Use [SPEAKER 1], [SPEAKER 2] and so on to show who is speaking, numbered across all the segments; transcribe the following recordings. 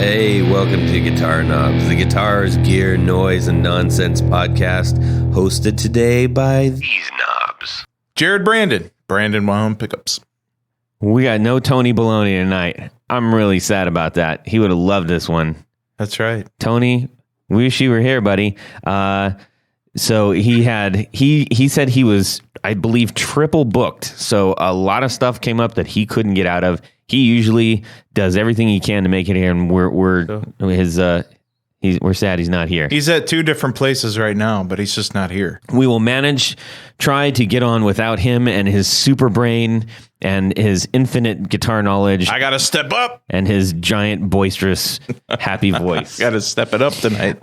[SPEAKER 1] Hey, welcome to Guitar Knobs, the guitars, gear, noise, and nonsense podcast, hosted today by these knobs.
[SPEAKER 2] Jared Brandon Mahone Pickups.
[SPEAKER 3] We got no Tony Baloney tonight. I'm really sad about that. He would have loved this one.
[SPEAKER 2] That's right.
[SPEAKER 3] Tony, we wish you were here, buddy. So he said he was, I believe, triple booked. So a lot of stuff came up that he couldn't get out of. He usually does everything he can to make it here, and we're sad he's not here.
[SPEAKER 2] He's at two different places right now, but he's just not here.
[SPEAKER 3] We will try to get on without him and his super brain and his infinite guitar knowledge.
[SPEAKER 2] I got to step up.
[SPEAKER 3] And his giant, boisterous, happy voice.
[SPEAKER 2] Got to step it up tonight.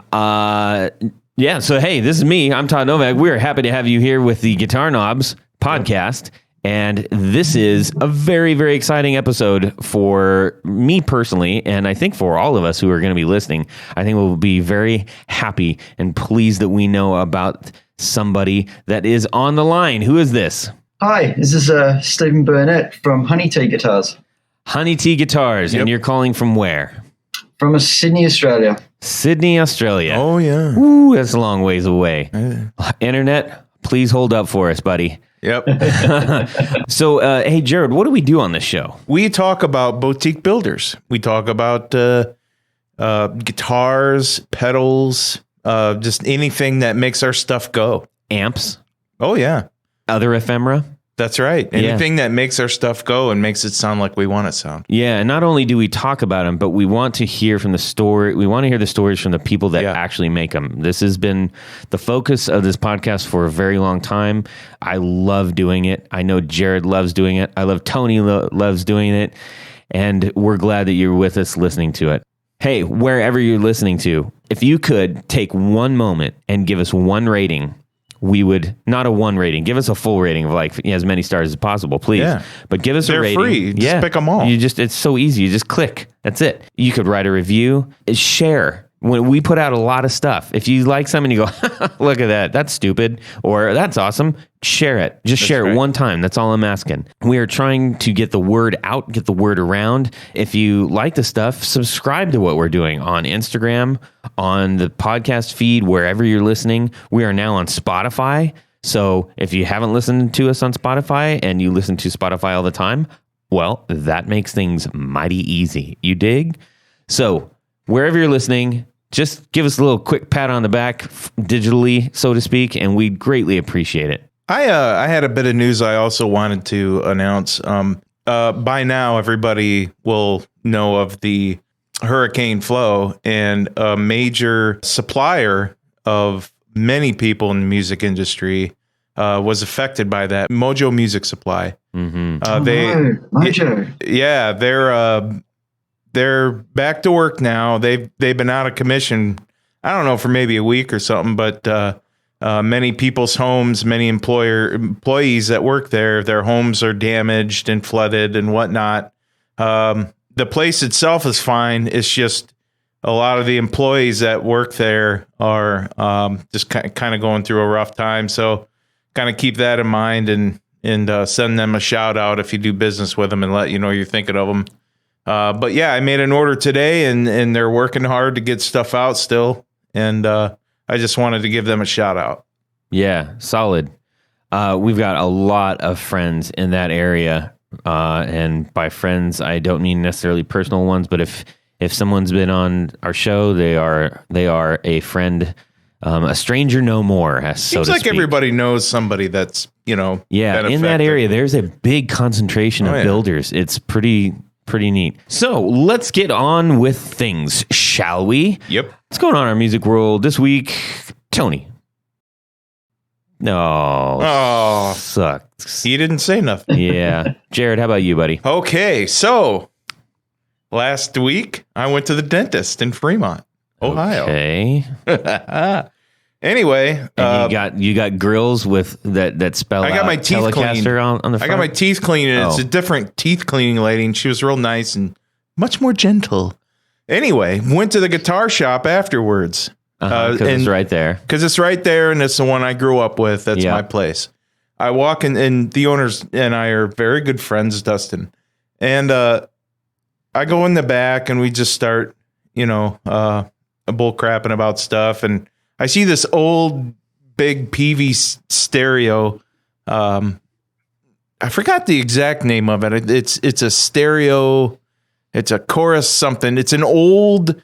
[SPEAKER 3] Yeah, so hey, this is me. I'm Todd Novak. We're happy to have you here with the Guitar Knobs podcast. And this is a very, very exciting episode for me personally, and I think for all of us who are going to be listening. I think we'll be very happy and pleased that we know about somebody that is on the line. Who is this?
[SPEAKER 4] Hi, this is Stephen Burnett from Honey Tea Guitars.
[SPEAKER 3] Honey Tea Guitars,
[SPEAKER 2] Yep.
[SPEAKER 3] And you're calling from where?
[SPEAKER 4] From Sydney, Australia.
[SPEAKER 3] Sydney, Australia.
[SPEAKER 2] Oh, yeah.
[SPEAKER 3] Ooh, that's a long ways away. Internet, please hold up for us, buddy.
[SPEAKER 2] Yep.
[SPEAKER 3] So, hey, Jared, what do we do on this show?
[SPEAKER 2] We talk about boutique builders. We talk about guitars, pedals, just anything that makes our stuff go.
[SPEAKER 3] Amps,
[SPEAKER 2] Oh, yeah.
[SPEAKER 3] other ephemera.
[SPEAKER 2] That's right. Anything that makes our stuff go and makes it sound like we want it to sound.
[SPEAKER 3] Yeah, and not only do we talk about them, but we want to hear from the story. We want to hear the stories from the people that actually make them. This has been the focus of this podcast for a very long time. I love doing it. I know Jared loves doing it. I love Tony loves doing it. And we're glad that you're with us listening to it. Hey, wherever you're listening to, if you could take one moment and give us one rating, we would, not a one rating, give us a full rating of like as many stars as possible, please.
[SPEAKER 2] Yeah.
[SPEAKER 3] But give us
[SPEAKER 2] They're
[SPEAKER 3] a rating.
[SPEAKER 2] free. Just pick them all.
[SPEAKER 3] It's so easy. You just click. That's it. You could write a review. Share. When we put out a lot of stuff, if you like something, you go, look at that. That's stupid. Or that's awesome. Share it. Just share it one time. That's all I'm asking. We are trying to get the word out, get the word around. If you like the stuff, subscribe to what we're doing on Instagram, on the podcast feed, wherever you're listening. We are now on Spotify. So if you haven't listened to us on Spotify and you listen to Spotify all the time, well, that makes things mighty easy. You dig? So wherever you're listening, just give us a little quick pat on the back digitally, so to speak, and we'd greatly appreciate it.
[SPEAKER 2] I had a bit of news I also wanted to announce. By now, everybody will know of the Hurricane Flo, and a major supplier of many people in the music industry was affected by that. Mojo Music Supply.
[SPEAKER 3] Mm-hmm.
[SPEAKER 4] Mojo.
[SPEAKER 2] Yeah, they're back to work now. They've been out of commission, I don't know, for maybe a week or something, but many people's homes, many employees that work there, their homes are damaged and flooded and whatnot. The place itself is fine. It's just a lot of the employees that work there are just kind of going through a rough time. So kind of keep that in mind and send them a shout out if you do business with them and let you know you're thinking of them. But yeah, I made an order today and they're working hard to get stuff out still. And I just wanted to give them a shout out.
[SPEAKER 3] Yeah, solid. We've got a lot of friends in that area. And by friends, I don't mean necessarily personal ones, but if someone's been on our show, they are a friend, a stranger no more.
[SPEAKER 2] Seems like everybody knows somebody that's,
[SPEAKER 3] yeah, in that area, there's a big concentration of builders. It's pretty neat. So let's get on with things, shall we?
[SPEAKER 2] Yep.
[SPEAKER 3] What's going on in our music world this week? Tony. No. Sucks.
[SPEAKER 2] He didn't say nothing.
[SPEAKER 3] Yeah. Jared, how about you, buddy?
[SPEAKER 2] Okay, so last week I went to the dentist in Fremont, Ohio.
[SPEAKER 3] Okay.
[SPEAKER 2] Anyway,
[SPEAKER 3] and you got grills with that spell.
[SPEAKER 2] I got my teeth cleaned
[SPEAKER 3] on the front.
[SPEAKER 2] I got my teeth cleaned, and it's a different teeth cleaning lady, and she was real nice and much more gentle. Anyway, went to the guitar shop afterwards.
[SPEAKER 3] Because it's right there.
[SPEAKER 2] Because it's right there, and it's the one I grew up with. That's my place. I walk in, and the owners and I are very good friends, Dustin. And I go in the back, and we just start, bull crapping about stuff, and I see this old big PV stereo. I forgot the exact name of it. It's a stereo. It's a chorus something. It's an old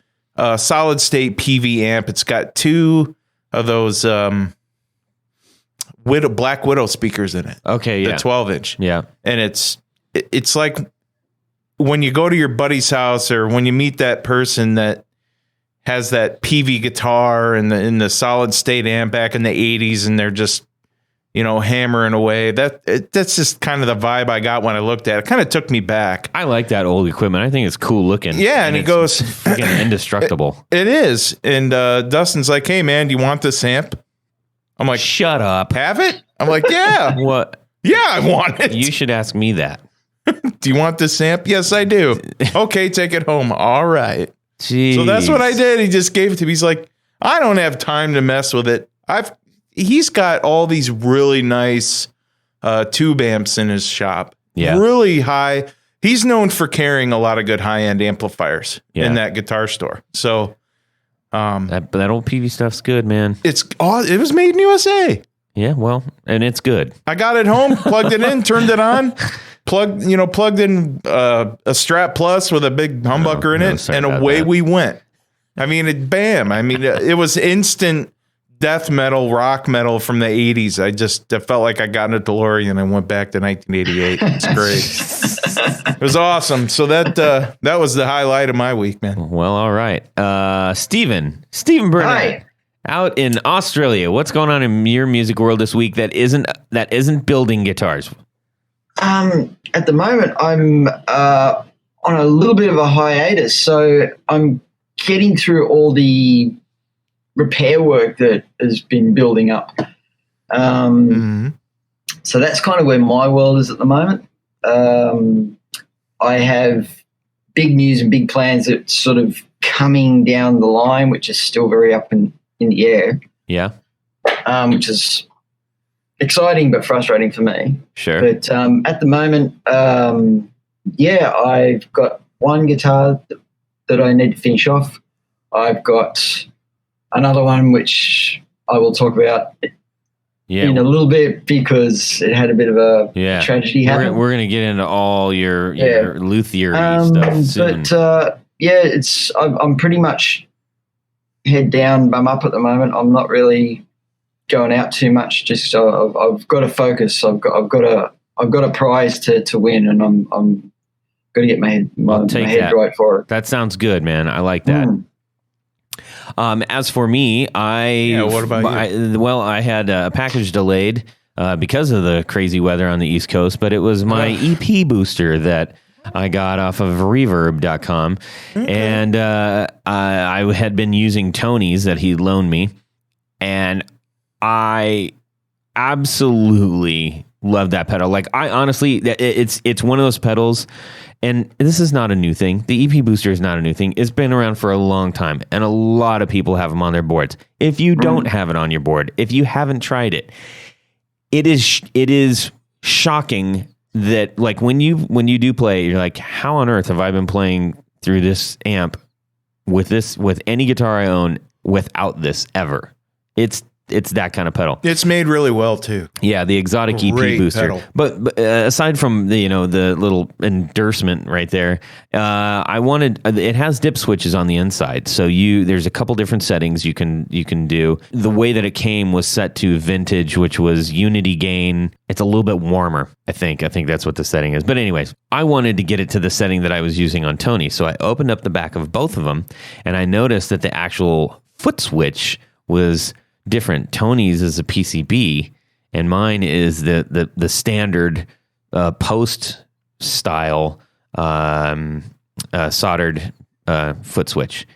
[SPEAKER 2] solid state PV amp. It's got two of those Black Widow speakers in it.
[SPEAKER 3] Okay, yeah.
[SPEAKER 2] The 12-inch.
[SPEAKER 3] Yeah.
[SPEAKER 2] And it's like when you go to your buddy's house or when you meet that person that has that PV guitar and the solid state amp back in the 80s, and they're just hammering away. That's just kind of the vibe I got when I looked at it. Kind of took me back.
[SPEAKER 3] I like that old equipment. I think it's cool looking.
[SPEAKER 2] Yeah, and he goes,
[SPEAKER 3] freaking indestructible.
[SPEAKER 2] It is. And Dustin's like, "Hey man, do you want this amp?" I'm like,
[SPEAKER 3] "Shut up.
[SPEAKER 2] Have it?" I'm like, "Yeah."
[SPEAKER 3] What?
[SPEAKER 2] Yeah, I want it.
[SPEAKER 3] You should ask me that.
[SPEAKER 2] Do you want this amp? Yes, I do. Okay, take it home. All right.
[SPEAKER 3] Jeez.
[SPEAKER 2] So that's what I did. He just gave it to me. He's like, "I don't have time to mess with it." He's got all these really nice tube amps in his shop.
[SPEAKER 3] Yeah.
[SPEAKER 2] Really high. He's known for carrying a lot of good high-end amplifiers in that guitar store. So
[SPEAKER 3] that old PV stuff's good, man.
[SPEAKER 2] it was made in USA.
[SPEAKER 3] Yeah, well, and it's good.
[SPEAKER 2] I got it home, plugged it in, turned it on, plugged in a Strat Plus with a big humbucker in it, and away we went. I mean, it was instant death metal, rock metal from the 80s. I felt like I got in a DeLorean and went back to 1988. It's great. It was awesome. So that was the highlight of my week, man.
[SPEAKER 3] Well, all right. Stephen Burnett.
[SPEAKER 4] Hi.
[SPEAKER 3] Out in Australia, what's going on in your music world this week that isn't building guitars?
[SPEAKER 4] At the moment, I'm on a little bit of a hiatus, so I'm getting through all the repair work that has been building up. So that's kind of where my world is at the moment. I have big news and big plans that's sort of coming down the line, which is still very up in the air.
[SPEAKER 3] Yeah.
[SPEAKER 4] Which is exciting but frustrating for me.
[SPEAKER 3] Sure.
[SPEAKER 4] But at the moment, I've got one guitar that I need to finish off. I've got another one which I will talk about in a little bit because it had a bit of a tragedy happen.
[SPEAKER 3] We're going to get into all your luthier stuff soon.
[SPEAKER 4] But I'm pretty much head down, bum up at the moment. I'm not really going out too much. Just I've got to focus. I've got a prize to win, and I'm got to get my head right for it.
[SPEAKER 3] That sounds good, man. I like that. As for me, what about you? I had a package delayed because of the crazy weather on the East Coast, but it was my EP booster that I got off of reverb.com. Okay. And I had been using Tony's that he loaned me, and I absolutely love that pedal. Like, I honestly, it's one of those pedals. And this is not a new thing. The EP booster is not a new thing. It's been around for a long time, and a lot of people have them on their boards. If you don't have it on your board, if you haven't tried it, it is shocking that, like, when you do play, you're like, how on earth have I been playing through this amp with any guitar I own without this ever? It's that kind of pedal. It's made really well too. Yeah, the exotic EP booster. Pedal. But aside from the little endorsement right there, it has dip switches on the inside. So there's a couple different settings you can do. The way that it came was set to vintage, which was unity gain. It's a little bit warmer, I think. I think that's what the setting is. But anyways, I wanted to get it to the setting that I was using on Tony. So I opened up the back of both of them, and I noticed that the actual foot switch was different. Tony's is a PCB, and mine is the standard post style soldered foot switch.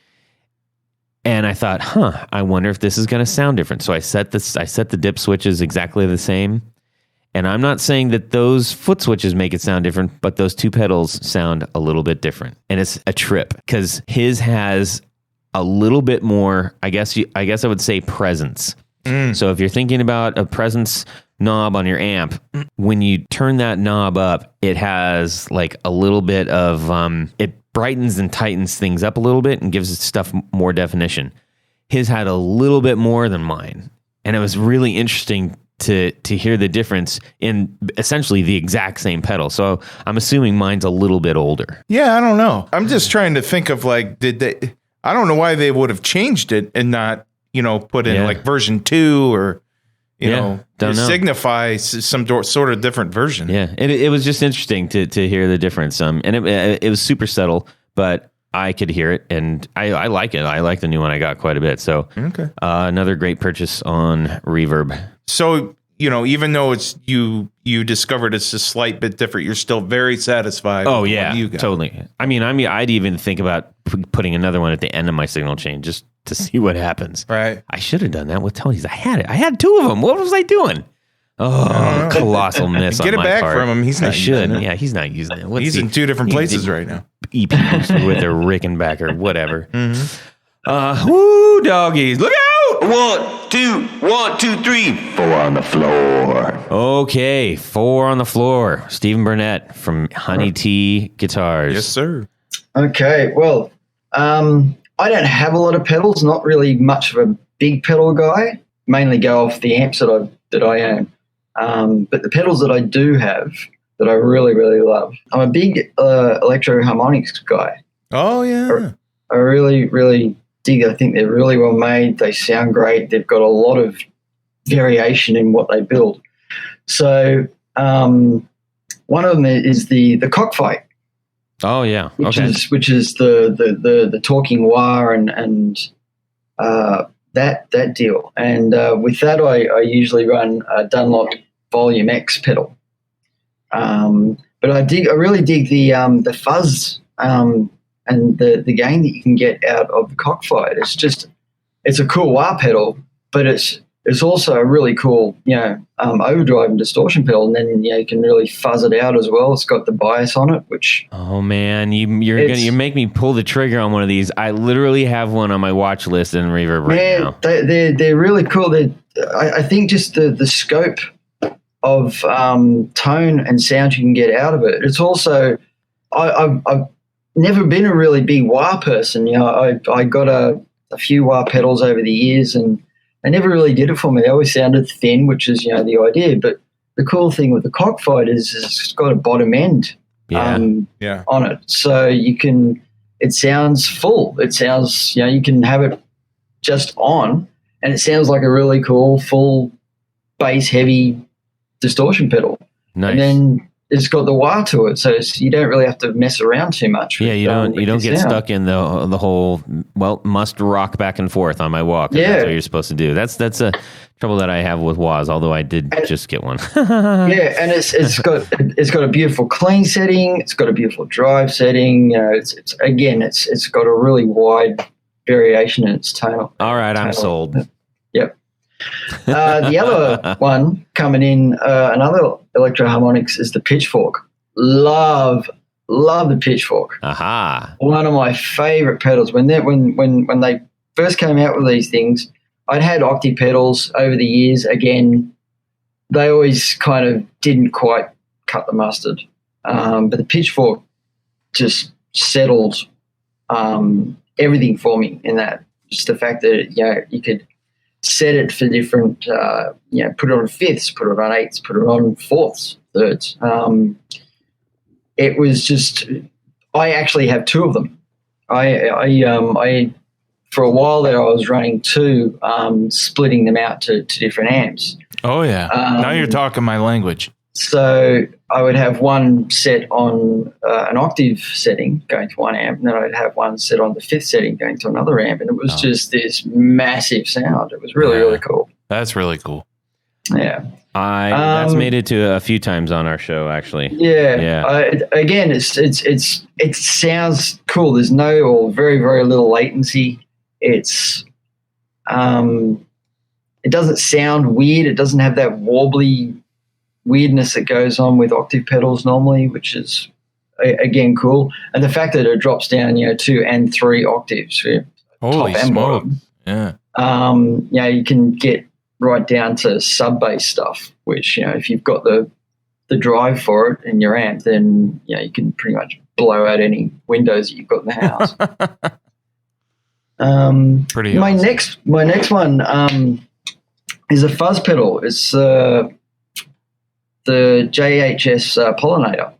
[SPEAKER 3] And I thought, I wonder if this is going to sound different. So I set the dip switches exactly the same. And I'm not saying that those foot switches make it sound different, but those two pedals sound a little bit different. And it's a trip because his has a little bit more, I guess I would say, presence. So if you're thinking about a presence knob on your amp, when you turn that knob up, it has like a little bit of brightens and tightens things up a little bit and gives stuff more definition. His had a little bit more than mine, and it was really interesting to hear the difference in essentially the exact same pedal. So I'm assuming mine's a little bit older.
[SPEAKER 2] Yeah, I don't know. I'm just trying to think of like, I don't know why they would have changed it and not, put in like version 2 or, signify some sort of different version.
[SPEAKER 3] Yeah. It was just interesting to hear the difference. And it was super subtle, but I could hear it, and I like it. I like the new one. I got quite a bit. So another great purchase on Reverb.
[SPEAKER 2] So, even though it's you discovered it's a slight bit different, you're still very satisfied.
[SPEAKER 3] Oh,
[SPEAKER 2] with
[SPEAKER 3] yeah,
[SPEAKER 2] what you got.
[SPEAKER 3] totally. I mean, I'd even think about putting another one at the end of my signal chain just to see what happens.
[SPEAKER 2] Right.
[SPEAKER 3] I should have done that with Tony's. I had it. I had 2 of them. What was I doing? Oh, colossal miss on my part.
[SPEAKER 2] Get it back from him. He's not using it.
[SPEAKER 3] Yeah, he's not using it.
[SPEAKER 2] He's in 2 different places right now.
[SPEAKER 3] EP booster with their Rickenbacker, whatever. Woo, doggies. Look out!
[SPEAKER 1] 1, 2, 1, 2, 3. 4 on the floor.
[SPEAKER 3] Okay, 4 on the floor. Stephen Burnett from Honey Tea Guitars.
[SPEAKER 2] Yes, sir.
[SPEAKER 4] Okay, well, I don't have a lot of pedals, not really much of a big pedal guy. Mainly go off the amps that I own. But the pedals that I do have that I really, really love. I'm a big electro harmonics guy.
[SPEAKER 2] Oh, yeah.
[SPEAKER 4] I really, really dig. I think they're really well made. They sound great. They've got a lot of variation in what they build. So one of them is the Cockfight.
[SPEAKER 3] Oh yeah,
[SPEAKER 4] which is the talking wah and that deal. And with that, I usually run a Dunlop Volume X pedal. But I really dig the fuzz and the gain that you can get out of the Cockfight. It's a cool wah pedal, but it's also a really cool, overdrive and distortion pedal, and then you can really fuzz it out as well. It's got the bias on it, which
[SPEAKER 3] you make me pull the trigger on one of these. I literally have one on my watch list in Reverb right now.
[SPEAKER 4] They're really cool. I think just the scope of tone and sound you can get out of it. It's also I've never been a really big wah person. I got a few wah pedals over the years, and they never really did it for me. They always sounded thin, which is, the idea. But the cool thing with the Cockfight is it's got a bottom end on it. So it sounds full. It sounds, you can have it just on, and it sounds like a really cool, full bass heavy distortion pedal.
[SPEAKER 3] Nice.
[SPEAKER 4] And then it's got the wah to it, so you don't really have to mess around too much.
[SPEAKER 3] Yeah, you don't get stuck in the whole must rock back and forth on my walk. Yeah, that's what you're supposed to do. That's a trouble that I have with wahs. Although I did just get one.
[SPEAKER 4] Yeah, and it's got a beautiful clean setting. It's got a beautiful drive setting. It's got a really wide variation in its tonal.
[SPEAKER 3] All right, I'm sold.
[SPEAKER 4] Yep. The other one coming in, another electro harmonics, is the Pitchfork. Love the Pitchfork.
[SPEAKER 3] Aha!
[SPEAKER 4] One of my favorite pedals. When they first came out with these things, I'd had octave pedals over the years. Again, they always kind of didn't quite cut the mustard, but the Pitchfork just settled everything for me in that. Just the fact that you could set it for different, put it on fifths, put it on eighths, put it on fourths, thirds. It was just, I actually have 2 of them. I for a while there, I was running 2, splitting them out to different amps.
[SPEAKER 2] Oh yeah, now you're talking my language.
[SPEAKER 4] So I would have one set on an octave setting going to one amp, and then I'd have one set on the 5th setting going to another amp, and it was just this massive sound. It was really, really cool.
[SPEAKER 2] That's really cool.
[SPEAKER 4] Yeah.
[SPEAKER 3] That's made it to a few times on our show, actually.
[SPEAKER 4] Yeah. Again, it sounds cool. There's no or very, very little latency. It doesn't sound weird. It doesn't have that wobbly weirdness that goes on with octave pedals normally, which is again cool. And the fact that it drops down 2 and 3 octaves,
[SPEAKER 2] holy
[SPEAKER 4] top and bottom.
[SPEAKER 2] Yeah.
[SPEAKER 4] You can get right down to sub bass stuff, which if you've got the drive for it in your amp, then you can pretty much blow out any windows that you've got in the house.
[SPEAKER 2] Pretty
[SPEAKER 4] my
[SPEAKER 2] awesome.
[SPEAKER 4] next one is a fuzz pedal. It's the JHS Pollinator.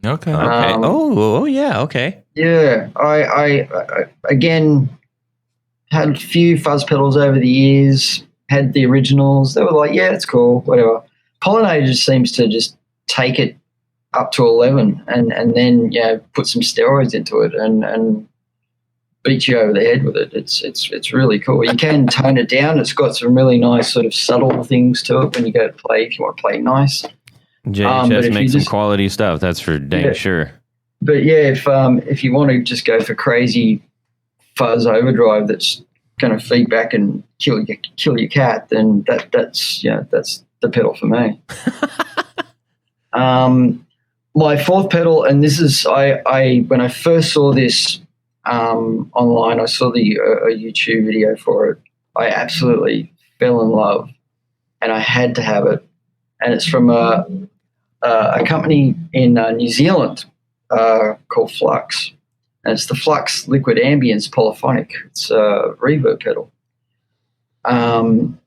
[SPEAKER 2] Okay.
[SPEAKER 3] Okay. Yeah. Okay.
[SPEAKER 4] Yeah, I again had a few fuzz pedals over the years. Had the originals. They were like, yeah, it's cool, whatever. Pollinator just seems to just take it up to 11 and then put some steroids into it and beat you over the head with it. It's really cool. You can tone it down. It's got some really nice sort of subtle things to it when you go to play, if you want to play nice.
[SPEAKER 3] JHS makes some quality stuff. That's for dang sure.
[SPEAKER 4] But yeah, if you want to just go for crazy fuzz overdrive that's going to feed back and kill your cat, then that's the pedal for me. My fourth pedal, and this is I when I first saw this online, I saw a YouTube video for it. I absolutely fell in love, and I had to have it. And it's from a company in New Zealand called Flux, and it's the Flux Liquid Ambience Polyphonic. It's a reverb pedal, and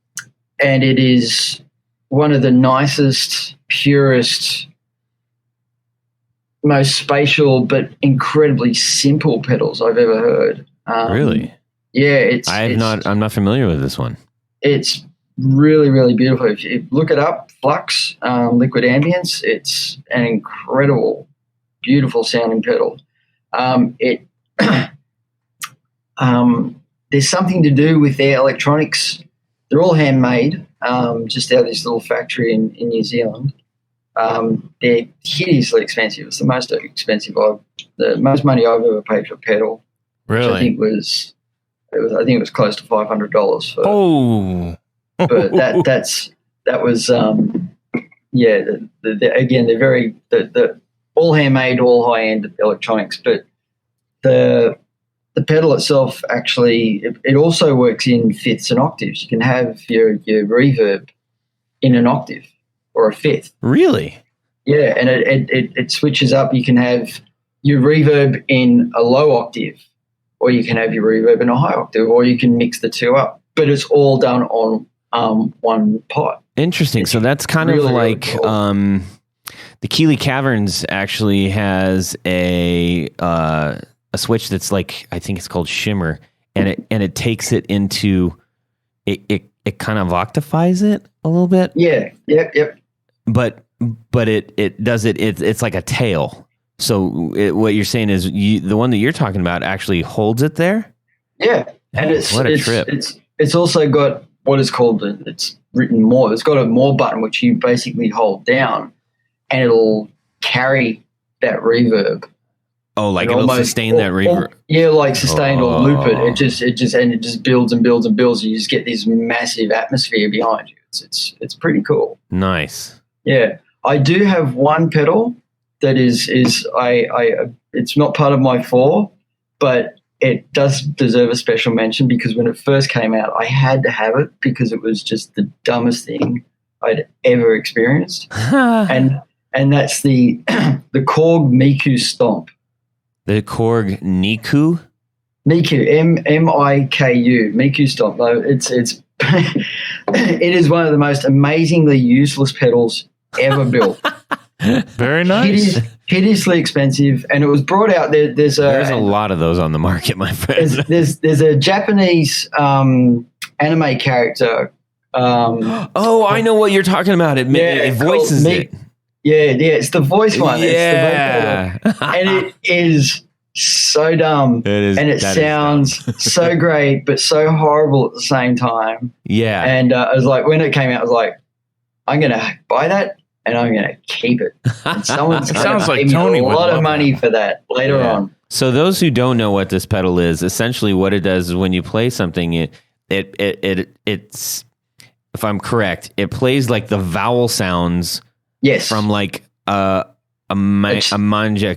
[SPEAKER 4] it is one of the nicest, purest, most spatial but incredibly simple pedals I've ever heard.
[SPEAKER 3] Really?
[SPEAKER 4] Yeah,
[SPEAKER 3] I'm not familiar with this one.
[SPEAKER 4] It's really, really beautiful. If you look it up, Flux Liquid Ambience, it's an incredible, beautiful sounding pedal. There's something to do with their electronics. They're all handmade, just out of this little factory in New Zealand. They're hideously expensive. It's the most money I've ever paid for a pedal.
[SPEAKER 2] Really?
[SPEAKER 4] Which I think it was close to $500 for.
[SPEAKER 2] Oh.
[SPEAKER 4] But that was again, they're very all handmade, all high end electronics. But the pedal itself actually it also works in fifths and octaves. You can have your reverb in an octave or a fifth.
[SPEAKER 3] Really?
[SPEAKER 4] Yeah, and it switches up. You can have your reverb in a low octave, or you can have your reverb in a high octave, or you can mix the two up. But it's all done on one pot.
[SPEAKER 3] Interesting. So that's kind of
[SPEAKER 4] really,
[SPEAKER 3] like
[SPEAKER 4] really cool.
[SPEAKER 3] The Keeley Caverns actually has a switch that's like, I think it's called Shimmer, and it takes it into it kind of octafies it a little bit.
[SPEAKER 4] Yeah. Yep.
[SPEAKER 3] But it does it's like a tail. So what you're saying is the one that you're talking about actually holds it there.
[SPEAKER 4] Yeah, and
[SPEAKER 3] what a trip.
[SPEAKER 4] It's also got what is called it's written more. It's got a more button which you basically hold down, and it'll carry that reverb.
[SPEAKER 3] Oh, like it'll sustain that reverb.
[SPEAKER 4] Yeah, like sustain or loop it. It just builds and builds and builds. And you just get this massive atmosphere behind you. It's pretty cool.
[SPEAKER 3] Nice.
[SPEAKER 4] Yeah, I do have one pedal that is it's not part of my 4, but it does deserve a special mention because when it first came out, I had to have it because it was just the dumbest thing I'd ever experienced. and that's the Korg Miku Stomp.
[SPEAKER 3] The Korg Niku?
[SPEAKER 4] Miku, M-I-K-U, Miku Stomp. No, it's it is one of the most amazingly useless pedals ever built.
[SPEAKER 2] Very nice.
[SPEAKER 4] Hideously expensive, and it was brought out. There's a
[SPEAKER 3] lot of those on the market, my friend.
[SPEAKER 4] There's a Japanese anime character.
[SPEAKER 3] I know what you're talking about. It voices it.
[SPEAKER 4] Yeah, it's the voice one.
[SPEAKER 3] Yeah,
[SPEAKER 4] it's the voice and it is so dumb.
[SPEAKER 3] It is,
[SPEAKER 4] and it sounds so great, but so horrible at the same time.
[SPEAKER 3] Yeah,
[SPEAKER 4] and I was like, when it came out, I was like, I'm gonna buy that. And I'm going to keep it. And someone's going to pay me a lot of money for that later on.
[SPEAKER 3] So those who don't know what this pedal is, essentially what it does is when you play something, it's if I'm correct, it plays like the vowel sounds.
[SPEAKER 4] Yes.
[SPEAKER 3] From like a manga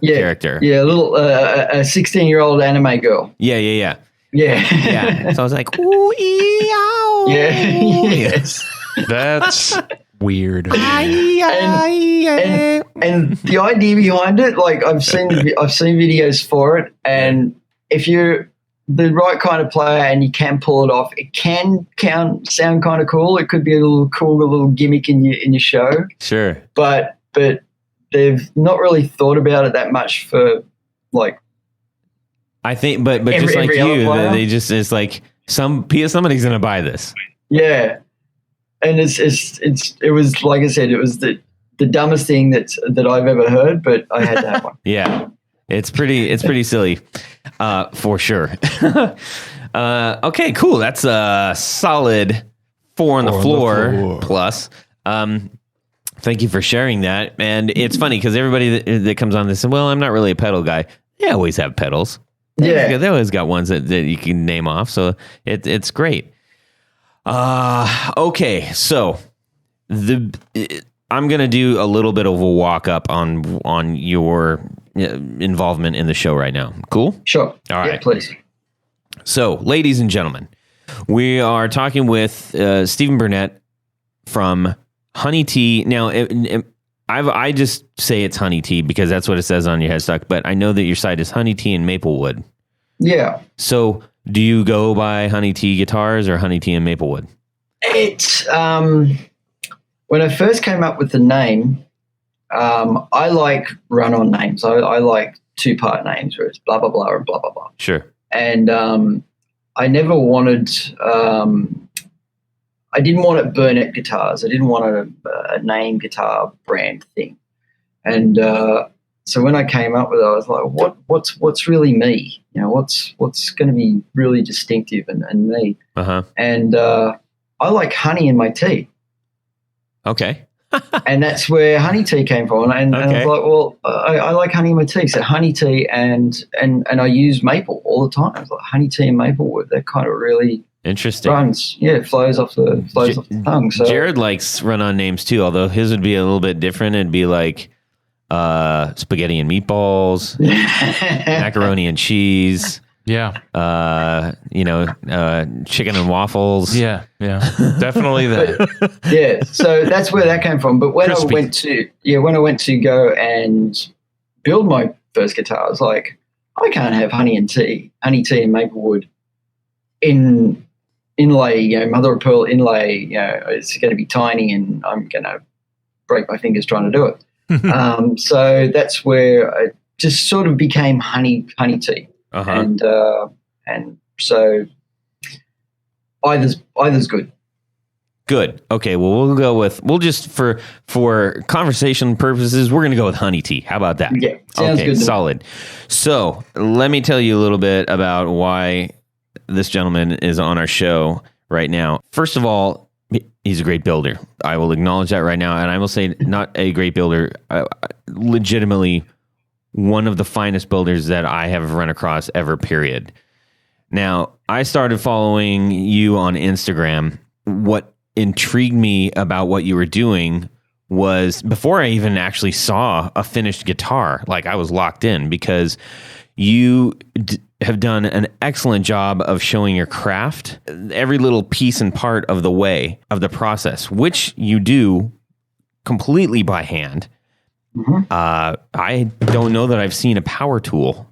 [SPEAKER 3] character.
[SPEAKER 4] Yeah, a little a 16-year-old anime girl.
[SPEAKER 3] Yeah. So I was like, ooh, ee, ow.
[SPEAKER 4] Yeah. Yes.
[SPEAKER 2] That's
[SPEAKER 5] weird.
[SPEAKER 4] And the idea behind it, like I've seen videos for it, and if you're the right kind of player and you can pull it off, it can sound kind of cool. It could be a little gimmick in your show.
[SPEAKER 3] Sure.
[SPEAKER 4] But they've not really thought about it that much for like.
[SPEAKER 3] I think, but just like you, they just, it's like somebody's gonna buy this.
[SPEAKER 4] Yeah, and it was like I said, it was the dumbest thing that I've ever heard, but I had to have one.
[SPEAKER 3] Yeah, it's pretty silly, for sure. Okay, cool. That's a solid 4 on the floor plus. Thank you for sharing that. And it's funny because everybody that comes on this says, well, I'm not really a pedal guy. They always have pedals. They always got ones that you can name off. So it's great. Okay, so I'm going to do a little bit of a walk up on your involvement in the show right now. Cool?
[SPEAKER 4] Sure.
[SPEAKER 3] All right.
[SPEAKER 4] Yeah, please.
[SPEAKER 3] So, ladies and gentlemen, we are talking with Stephen Burnett from Honey Tea. Now, I just say it's Honey Tea because that's what it says on your headstock, but I know that your site is Honey Tea and Maplewood.
[SPEAKER 4] Yeah.
[SPEAKER 3] So, do you go by Honey Tea Guitars or Honey Tea and Maplewood?
[SPEAKER 4] It's when I first came up with the name, I like run-on names. I like 2-part names where it's blah blah blah or blah blah blah.
[SPEAKER 3] Sure.
[SPEAKER 4] And I never wanted. I didn't want it Burnett Guitars. I didn't want a name guitar brand thing. And so when I came up with it, I was like, what's really me? You know, what's going to be really distinctive and me?
[SPEAKER 3] Uh-huh.
[SPEAKER 4] And I like honey in my tea.
[SPEAKER 3] Okay.
[SPEAKER 4] And that's where Honey Tea came from. And I was like, well, I like honey in my tea. So Honey Tea and I use maple all the time. I was like, Honey Tea and Maplewood, that kind of really
[SPEAKER 3] interesting.
[SPEAKER 4] runs. Yeah, it flows off the tongue. So
[SPEAKER 3] Jared likes run-on names too, although his would be a little bit different. It'd be like spaghetti and meatballs, macaroni and cheese.
[SPEAKER 5] Yeah.
[SPEAKER 3] Chicken and waffles.
[SPEAKER 5] Yeah. Definitely that.
[SPEAKER 4] Yeah. So that's where that came from. But when I went to go and build my first guitar, I was like, I can't have honey tea and Maplewood inlay, mother of pearl inlay, it's going to be tiny and I'm going to break my fingers trying to do it. So that's where it just sort of became honey tea. Uh-huh. And so either's good.
[SPEAKER 3] Good. Okay. Well, we'll just for conversation purposes, we're going to go with Honey Tea. How about that?
[SPEAKER 4] Yeah. Sounds good.
[SPEAKER 3] Solid. So let me tell you a little bit about why this gentleman is on our show right now. First of all, he's a great builder. I will acknowledge that right now. And I will say not a great builder, legitimately one of the finest builders that I have run across ever, period. Now, I started following you on Instagram. What intrigued me about what you were doing was before I even actually saw a finished guitar, like I was locked in because you have done an excellent job of showing your craft, every little piece and part of the way of the process, which you do completely by hand. Mm-hmm. I don't know that I've seen a power tool.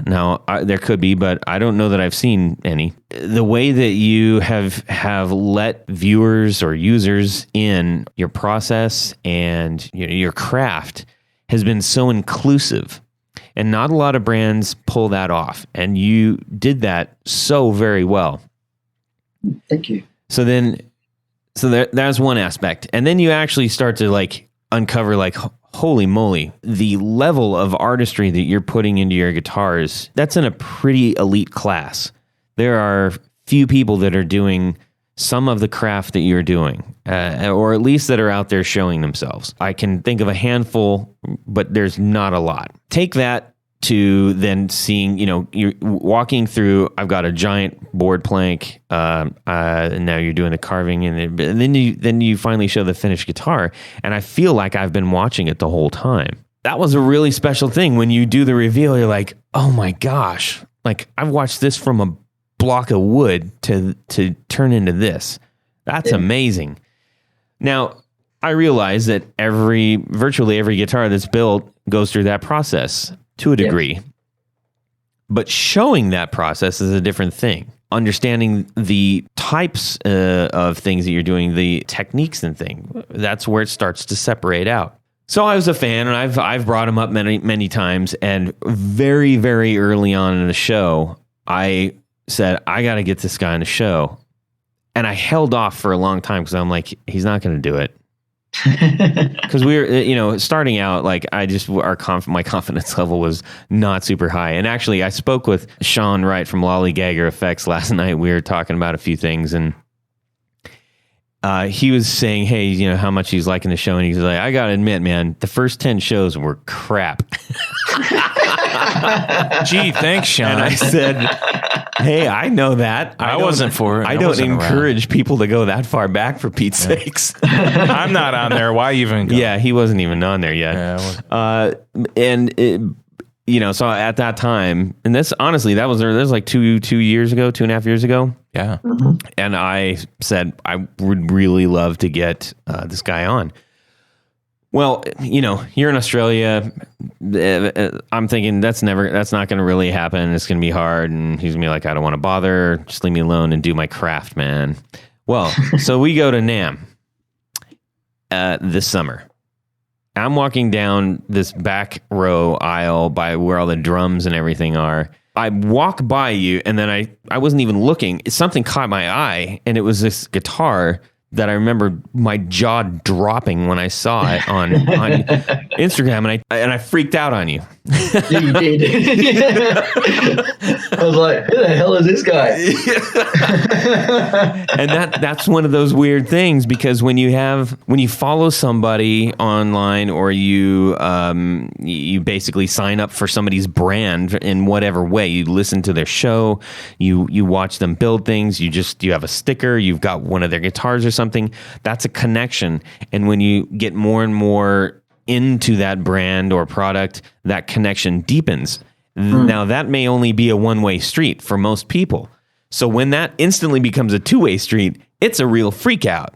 [SPEAKER 3] Now, there could be, but I don't know that I've seen any. The way that you have let viewers or users in your process and your craft has been so inclusive. And not a lot of brands pull that off. And you did that so very well.
[SPEAKER 4] Thank you.
[SPEAKER 3] So there's one aspect. And then you actually start to uncover holy moly, the level of artistry that you're putting into your guitars, that's in a pretty elite class. There are few people that are doing some of the craft that you're doing, or at least that are out there showing themselves. I can think of a handful, but there's not a lot. Take that to then seeing, you're walking through, I've got a giant board plank, and now you're doing the carving, and then you finally show the finished guitar, and I feel like I've been watching it the whole time. That was a really special thing. When you do the reveal, you're like, oh my gosh, I've watched this from a block of wood to turn into this. That's amazing. Now, I realize that virtually every guitar that's built goes through that process to a degree. But showing that process is a different thing. Understanding the types of things that you're doing, the techniques and things, that's where it starts to separate out. So I was a fan, and I've brought him up many times. And very, very early on in the show, I said, I got to get this guy on the show. And I held off for a long time because I'm like, he's not going to do it. Because we were, starting out, like my confidence level was not super high. And actually, I spoke with Sean Wright from Lollygagger Effects last night. We were talking about a few things, and he was saying, hey, how much he's liking the show. And he's like, I got to admit, man, the first 10 shows were crap.
[SPEAKER 2] Gee, thanks, Sean.
[SPEAKER 3] And I said, hey, I know that.
[SPEAKER 2] I wasn't for it.
[SPEAKER 3] I don't encourage people to go that far back, for Pete's sakes.
[SPEAKER 2] I'm not on there. Why even go?
[SPEAKER 3] Yeah, he wasn't even on there yet. So at that time, and this, honestly, that was like 2.5 years ago.
[SPEAKER 2] Yeah.
[SPEAKER 4] Mm-hmm.
[SPEAKER 3] And I said, I would really love to get this guy on. Well, you're in Australia. I'm thinking that's not going to really happen. It's going to be hard. And he's going to be like, I don't want to bother. Just leave me alone and do my craft, man. Well, so we go to NAMM this summer. I'm walking down this back row aisle by where all the drums and everything are. I walk by you, and then I wasn't even looking. Something caught my eye, and it was this guitar that I remember my jaw dropping when I saw it on Instagram, and I freaked out on you.
[SPEAKER 4] Yeah, you did. I was like, who the hell is this guy?
[SPEAKER 3] And that's one of those weird things, because when you follow somebody online, or you basically sign up for somebody's brand in whatever way, you listen to their show, you watch them build things, you have a sticker, you've got one of their guitars or something, that's a connection. And when you get more and more into that brand or product, that connection deepens. Now, that may only be a one-way street for most people. So when that instantly becomes a two-way street, it's a real freak out.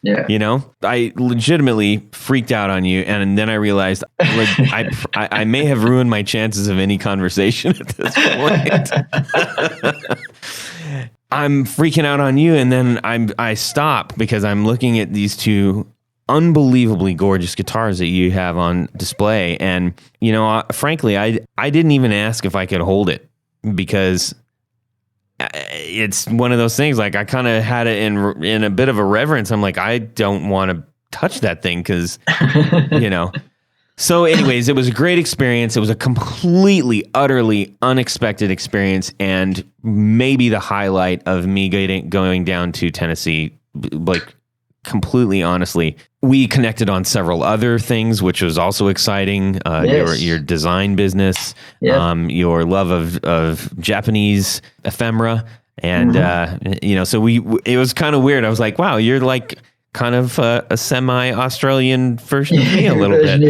[SPEAKER 4] Yeah.
[SPEAKER 3] I legitimately freaked out on you, and then I realized I may have ruined my chances of any conversation at this point. I'm freaking out on you, and then I stop because I'm looking at these two unbelievably gorgeous guitars that you have on display. And, frankly, I didn't even ask if I could hold it, because it's one of those things, like, I kind of had it in a bit of a reverence. I'm like, I don't want to touch that thing because, So anyways, it was a great experience. It was a completely, utterly unexpected experience, and maybe the highlight of me going down to Tennessee, like, completely honestly. We connected on several other things, which was also exciting.
[SPEAKER 4] Yes.
[SPEAKER 3] Your design business, your love of Japanese ephemera, and so it was kind of weird. I was like, wow, you're like kind of a semi-Australian version of me a little bit.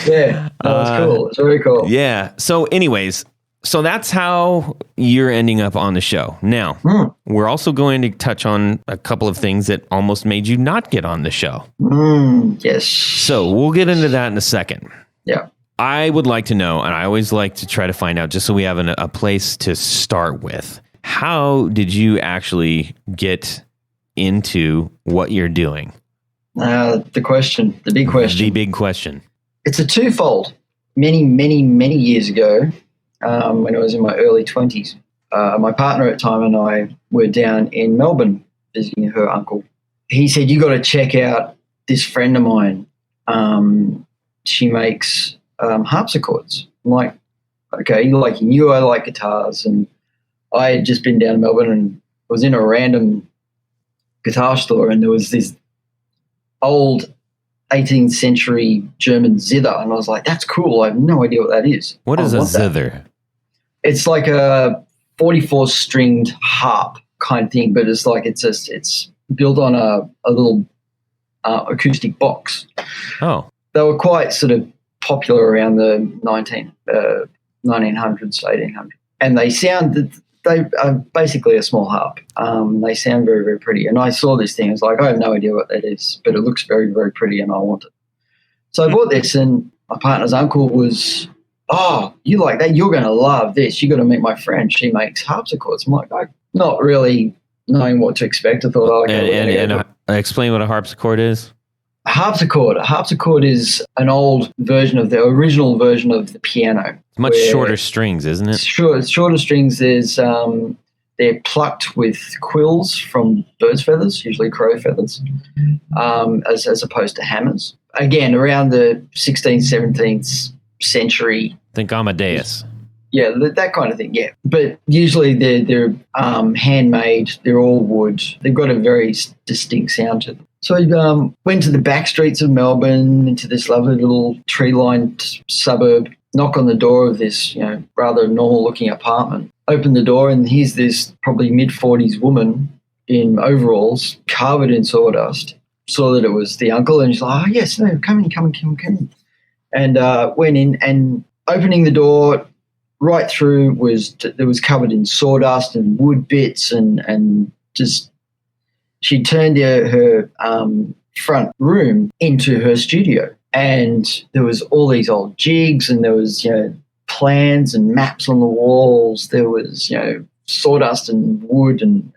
[SPEAKER 4] Yeah. That was cool. It's very cool.
[SPEAKER 3] Yeah. So anyways, so that's how you're ending up on the show. Now, we're also going to touch on a couple of things that almost made you not get on the show.
[SPEAKER 4] Yes.
[SPEAKER 3] So we'll get into that in a second.
[SPEAKER 4] Yeah.
[SPEAKER 3] I would like to know, and I always like to try to find out, just so we have a place to start with, how did you actually get into what you're doing?
[SPEAKER 4] The big question.
[SPEAKER 3] The big question.
[SPEAKER 4] It's a twofold. Many, many, many years ago, when I was in my early 20s, my partner at the time and I were down in Melbourne visiting her uncle. He said, you got to check out this friend of mine. She makes harpsichords. I'm like, okay, you knew I like guitars, and I had just been down to Melbourne and was in a random guitar store, and there was this old 18th century German zither, and I was like, that's cool. I have no idea what that is.
[SPEAKER 3] What is a zither?
[SPEAKER 4] It's like a 44-stringed harp kind of thing, but it's like it's built on a little acoustic box.
[SPEAKER 3] Oh.
[SPEAKER 4] They were quite sort of popular around the 1900s, 1800s, and they sound they are basically a small harp. They sound very, very pretty. And I saw this thing. I was like, I have no idea what that is, but it looks very, very pretty and I want it. So I bought this, and my partner's uncle was, oh, you like that? You're going to love this. You got to meet my friend. She makes harpsichords. I'm like, I'm not really knowing what to expect. I thought,
[SPEAKER 3] and explain what a harpsichord is.
[SPEAKER 4] A harpsichord is an old version of the original version of the piano.
[SPEAKER 3] It's much shorter strings, isn't it?
[SPEAKER 4] Sure, shorter strings. They're plucked with quills from birds' feathers, usually crow feathers, as opposed to hammers. Again, around the 16th, 17th century.
[SPEAKER 3] Think Amadeus.
[SPEAKER 4] Yeah, that kind of thing, yeah. But usually they're handmade. They're all wood. They've got a very distinct sound to them. So I went to the back streets of Melbourne, into this lovely little tree-lined suburb, knock on the door of this, rather normal-looking apartment. Open the door, and here's this probably mid-40s woman in overalls, covered in sawdust. Saw that it was the uncle, and she's like, oh, yes, no, come in. And went in, and opening the door right through was covered in sawdust and wood bits, and just she turned her front room into her studio. And there was all these old jigs, and there was, plans and maps on the walls. There was, sawdust and wood and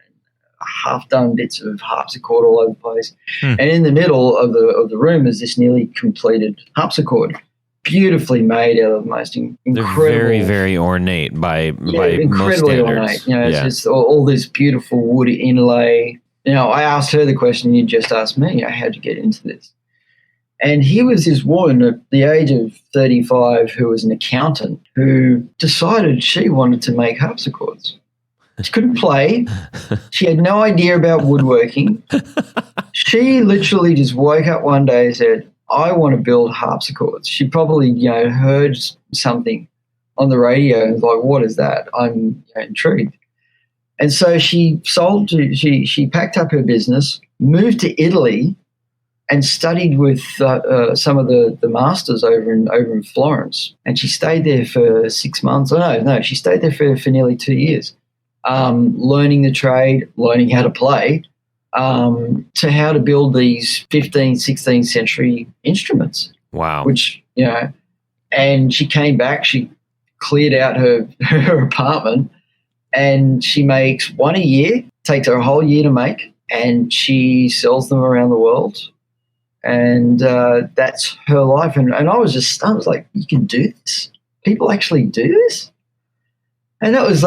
[SPEAKER 4] half-done bits of harpsichord all over the place. And in the middle of the room is this nearly completed harpsichord, beautifully made out of the most incredible.
[SPEAKER 3] They're very, very ornate by
[SPEAKER 4] incredibly
[SPEAKER 3] most standards.
[SPEAKER 4] ornate. It's all this beautiful wood inlay. I asked her the question you just asked me. How'd you get into this? And here was this woman at the age of 35 who was an accountant who decided she wanted to make harpsichords. She couldn't play. She had no idea about woodworking. She literally just woke up one day and said, I want to build harpsichords. She probably, heard something on the radio and was like, what is that? I'm intrigued. And so she packed up her business, moved to Italy, and studied with some of the masters over in Florence. And she stayed there for 6 months. She stayed there for nearly 2 years, learning the trade, learning how to play, to how to build these 15th, 16th century instruments.
[SPEAKER 3] Wow.
[SPEAKER 4] Which, and she came back, she cleared out her apartment, and she makes one a year, takes her a whole year to make, and she sells them around the world. And that's her life. And I was just stunned. I was like, you can do this? People actually do this? And that was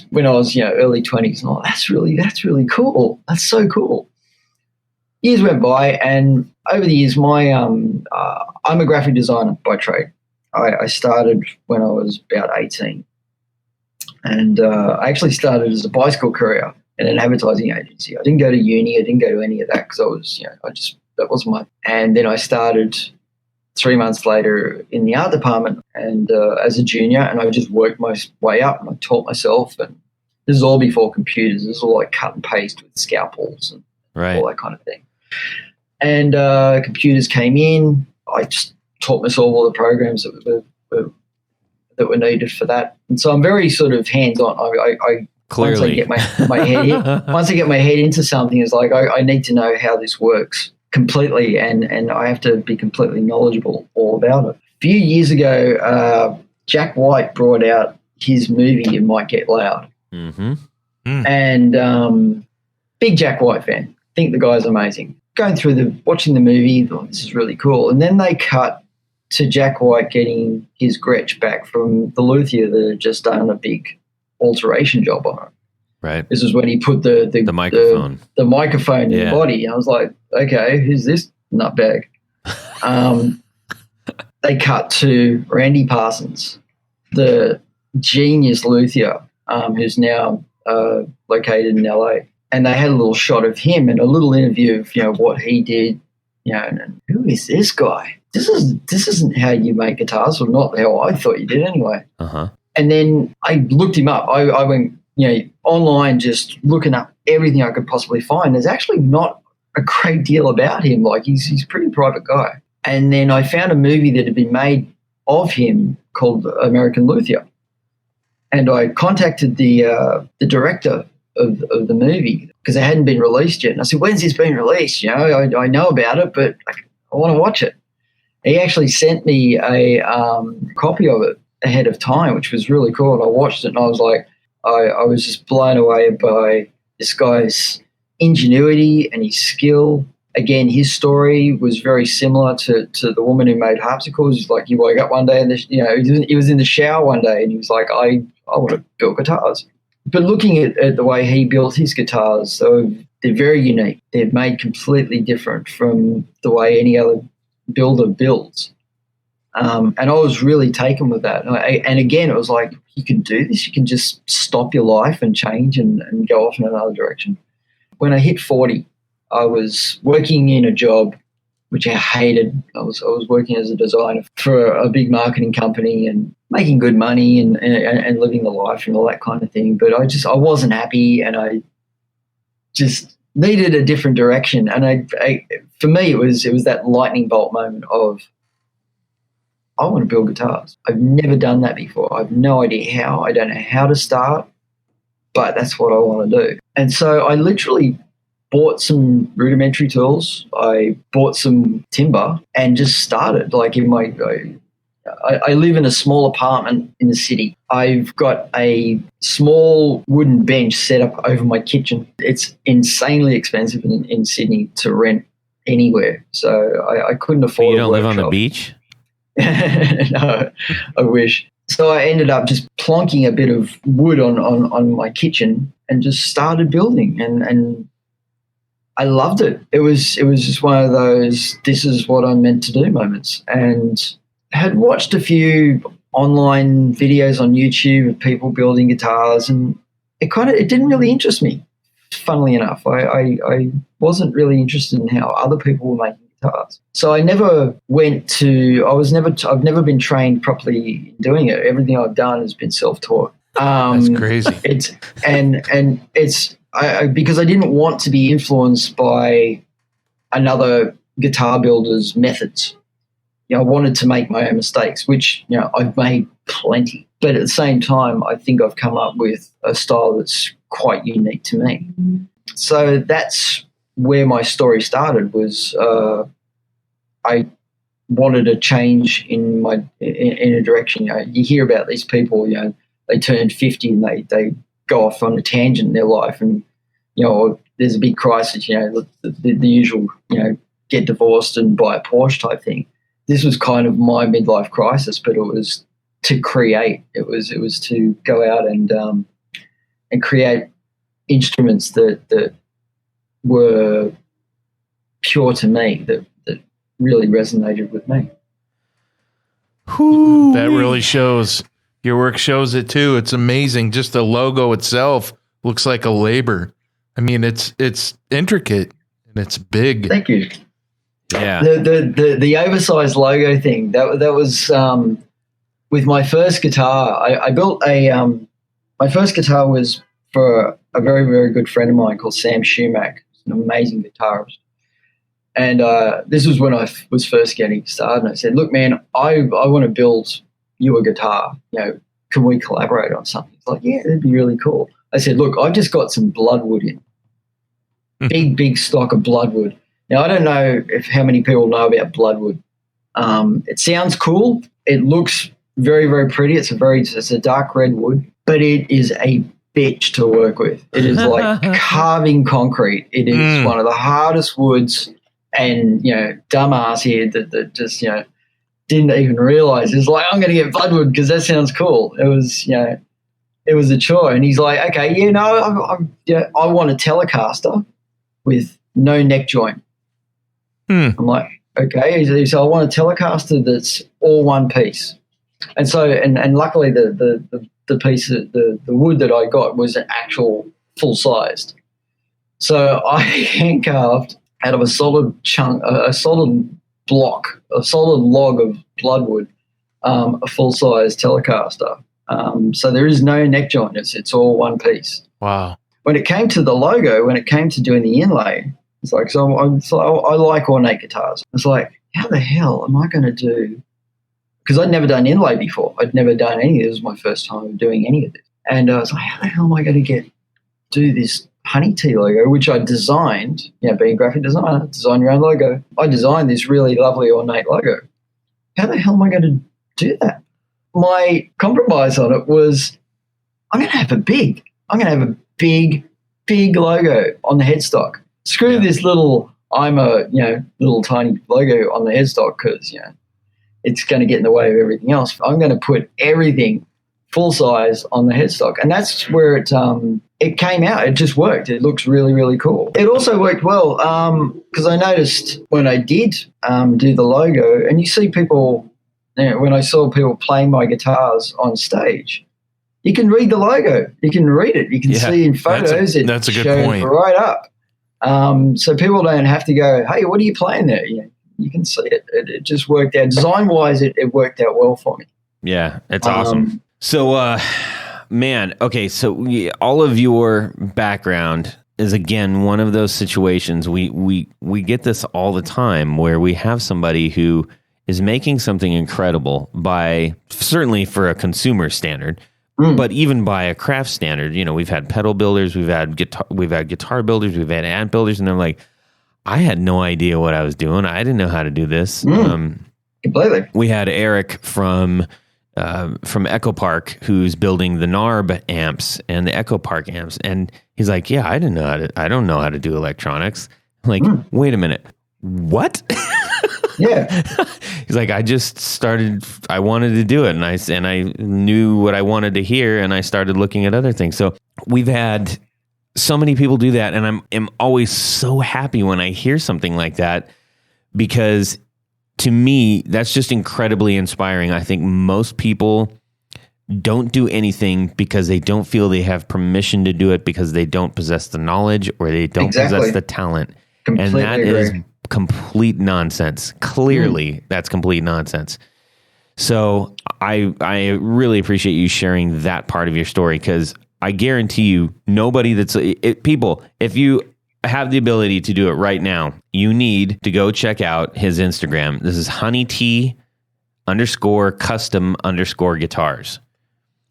[SPEAKER 4] when I was, early 20s. And I'm like, that's really cool. That's so cool. Years went by, and over the years, I'm a graphic designer by trade. I started when I was about 18. And I actually started as a bicycle courier in an advertising agency. I didn't go to uni. I didn't go to any of that because I was, that wasn't my. And then I started 3 months later in the art department and as a junior, and I just worked my way up and I taught myself. And this is all before computers. This is all like cut and paste with scalpels and all that kind of thing. And computers came in. I just taught myself all the programs that were needed for that. And so I'm very sort of hands-on. I
[SPEAKER 3] clearly,
[SPEAKER 4] once I get my head into something, it's like I need to know how this works completely, and I have to be completely knowledgeable all about it. A few years ago, Jack White brought out his movie "You Might Get Loud," and big Jack White fan. Think the guy's amazing. Going through watching the movie, thought this is really cool, and then they cut to Jack White getting his Gretsch back from the luthier that had just done a big alteration job on it.
[SPEAKER 3] Right.
[SPEAKER 4] This is when he put the
[SPEAKER 3] microphone,
[SPEAKER 4] the microphone in the body. And I was like, okay, who's this nutbag? They cut to Randy Parsons, the genius luthier, who's now located in LA. And they had a little shot of him and a little interview of what he did. And who is this guy? This isn't how you make guitars, or not how I thought you did anyway. And then I looked him up. I went, online, just looking up everything I could possibly find. There's actually not a great deal about him. Like he's a pretty private guy. And then I found a movie that had been made of him called American Luthier. And I contacted the director of the movie because it hadn't been released yet. And I said, when's this been released? You know, I know about it, but I want to watch it. He actually sent me a copy of it ahead of time, which was really cool. And I watched it and I was like, I was just blown away by this guy's ingenuity and his skill. Again, his story was very similar to the woman who made harpsichords. Like, he woke up one day and he was in the shower one day and he was like, I want to build guitars. But looking at the way he built his guitars, so they're very unique. They're made completely different from the way any other builder builds. And I was really taken with that. And again, it was like, you can do this. You can just stop your life and change and go off in another direction. When I hit 40, I was working in a job which I hated. I was working as a designer for a big marketing company and making good money and living the life and all that kind of thing. But I wasn't happy, and I just needed a different direction. And for me, it was that lightning bolt moment of, I want to build guitars. I've never done that before. I have no idea how. I don't know how to start, but that's what I want to do. And so I literally bought some rudimentary tools. I bought some timber and just started. Like, I live in a small apartment in the city. I've got a small wooden bench set up over my kitchen. It's insanely expensive in Sydney to rent anywhere, so I couldn't afford.
[SPEAKER 3] You don't live on the beach?
[SPEAKER 4] No, I wish. So I ended up just plonking a bit of wood on my kitchen and just started building, and I loved it. It was just one of those, this is what I'm meant to do moments. And I had watched a few online videos on YouTube of people building guitars, and it didn't really interest me, funnily enough. I wasn't really interested in how other people were making guitars. So I've never been trained properly in doing it. Everything I've done has been self-taught.
[SPEAKER 2] That's crazy.
[SPEAKER 4] It's because I didn't want to be influenced by another guitar builder's methods. I wanted to make my own mistakes, which, I've made plenty. But at the same time, I think I've come up with a style that's quite unique to me. So that's where my story started, was I wanted a change in a direction. You hear about these people, they turn 50 and they go off on a tangent in their life, and there's a big crisis, the usual, get divorced and buy a Porsche type thing. This was kind of my midlife crisis, but it was to create. It was to go out and create instruments that were pure to me, that really resonated with me.
[SPEAKER 2] That really shows. Your work shows it too. It's amazing. Just the logo itself looks like a labor. I mean, it's intricate and it's big.
[SPEAKER 4] Thank you.
[SPEAKER 3] Yeah.
[SPEAKER 4] The oversized logo thing, that was with my first guitar. I built my first guitar was for a very, very good friend of mine called Sam Schumack. He's an amazing guitarist. And this was when I was first getting started. And I said, look, man, I want to build you a guitar. Can we collaborate on something? He's like, yeah, that'd be really cool. I said, look, I've just got some bloodwood in. Big stock of bloodwood. Now, I don't know how many people know about bloodwood. It sounds cool. It looks very, very pretty. It's a dark red wood, but it is a bitch to work with. It is like carving concrete. It is one of the hardest woods, and, dumbass here that just, didn't even realize. It's like, I'm going to get bloodwood because that sounds cool. It was, it was a chore. And he's like, okay, I want a Telecaster with no neck joint. I'm like, okay. So I want a Telecaster that's all one piece. And so, and luckily the piece, the wood that I got was an actual full sized. So I hand carved out of a solid chunk, a solid block, a solid log of bloodwood, a full size Telecaster. So there is no neck joint. It's all one piece.
[SPEAKER 2] Wow.
[SPEAKER 4] When it came to the logo, when it came to doing the inlay, it's like, I like ornate guitars. It's like, how the hell am I going to do because I'd never done inlay before. I'd never done any of this. It was my first time doing any of this. And I was like, how the hell am I going to do this honey tea logo, which I designed, being a graphic designer, design your own logo. I designed this really lovely ornate logo. How the hell am I going to do that? My compromise on it was I'm going to have a big logo on the headstock. Screw this little, little tiny logo on the headstock because, it's going to get in the way of everything else. I'm going to put everything full size on the headstock. And that's where it came out. It just worked. It looks really, really cool. It also worked well because I noticed when I did do the logo, and you see people, when I saw people playing my guitars on stage, you can read the logo. You can read it. You can see in photos.
[SPEAKER 5] That's a good
[SPEAKER 4] shows
[SPEAKER 5] point.
[SPEAKER 4] Right up. So people don't have to go, hey, what are you playing there? You can see it. It just worked out. Design-wise, it worked out well for me.
[SPEAKER 3] Yeah, it's awesome. So, man, okay, so all of your background is, again, one of those situations. We get this all the time where we have somebody who is making something incredible by, certainly for a consumer standard, but even by a craft standard. We've had pedal builders, we've had guitar builders, we've had amp builders, and they're like, I had no idea what I was doing. I didn't know how to do this.
[SPEAKER 4] Completely.
[SPEAKER 3] We had Eric from Echo Park, who's building the NARB amps and the Echo Park amps, and he's like, "Yeah, I don't know how to do electronics." I'm like, wait a minute, what?
[SPEAKER 4] Yeah.
[SPEAKER 3] He's like, I just started. I wanted to do it, and I knew what I wanted to hear, and I started looking at other things. So we've had so many people do that, and I'm always so happy when I hear something like that, because to me, that's just incredibly inspiring. I think most people don't do anything because they don't feel they have permission to do it, because they don't possess the knowledge or they don't possess the talent.
[SPEAKER 4] Completely
[SPEAKER 3] and that
[SPEAKER 4] agree.
[SPEAKER 3] is complete nonsense. Clearly, that's complete nonsense. So I really appreciate you sharing that part of your story, because I guarantee you, nobody people, if you have the ability to do it right now, you need to go check out his Instagram. This is honeyt_custom_guitars.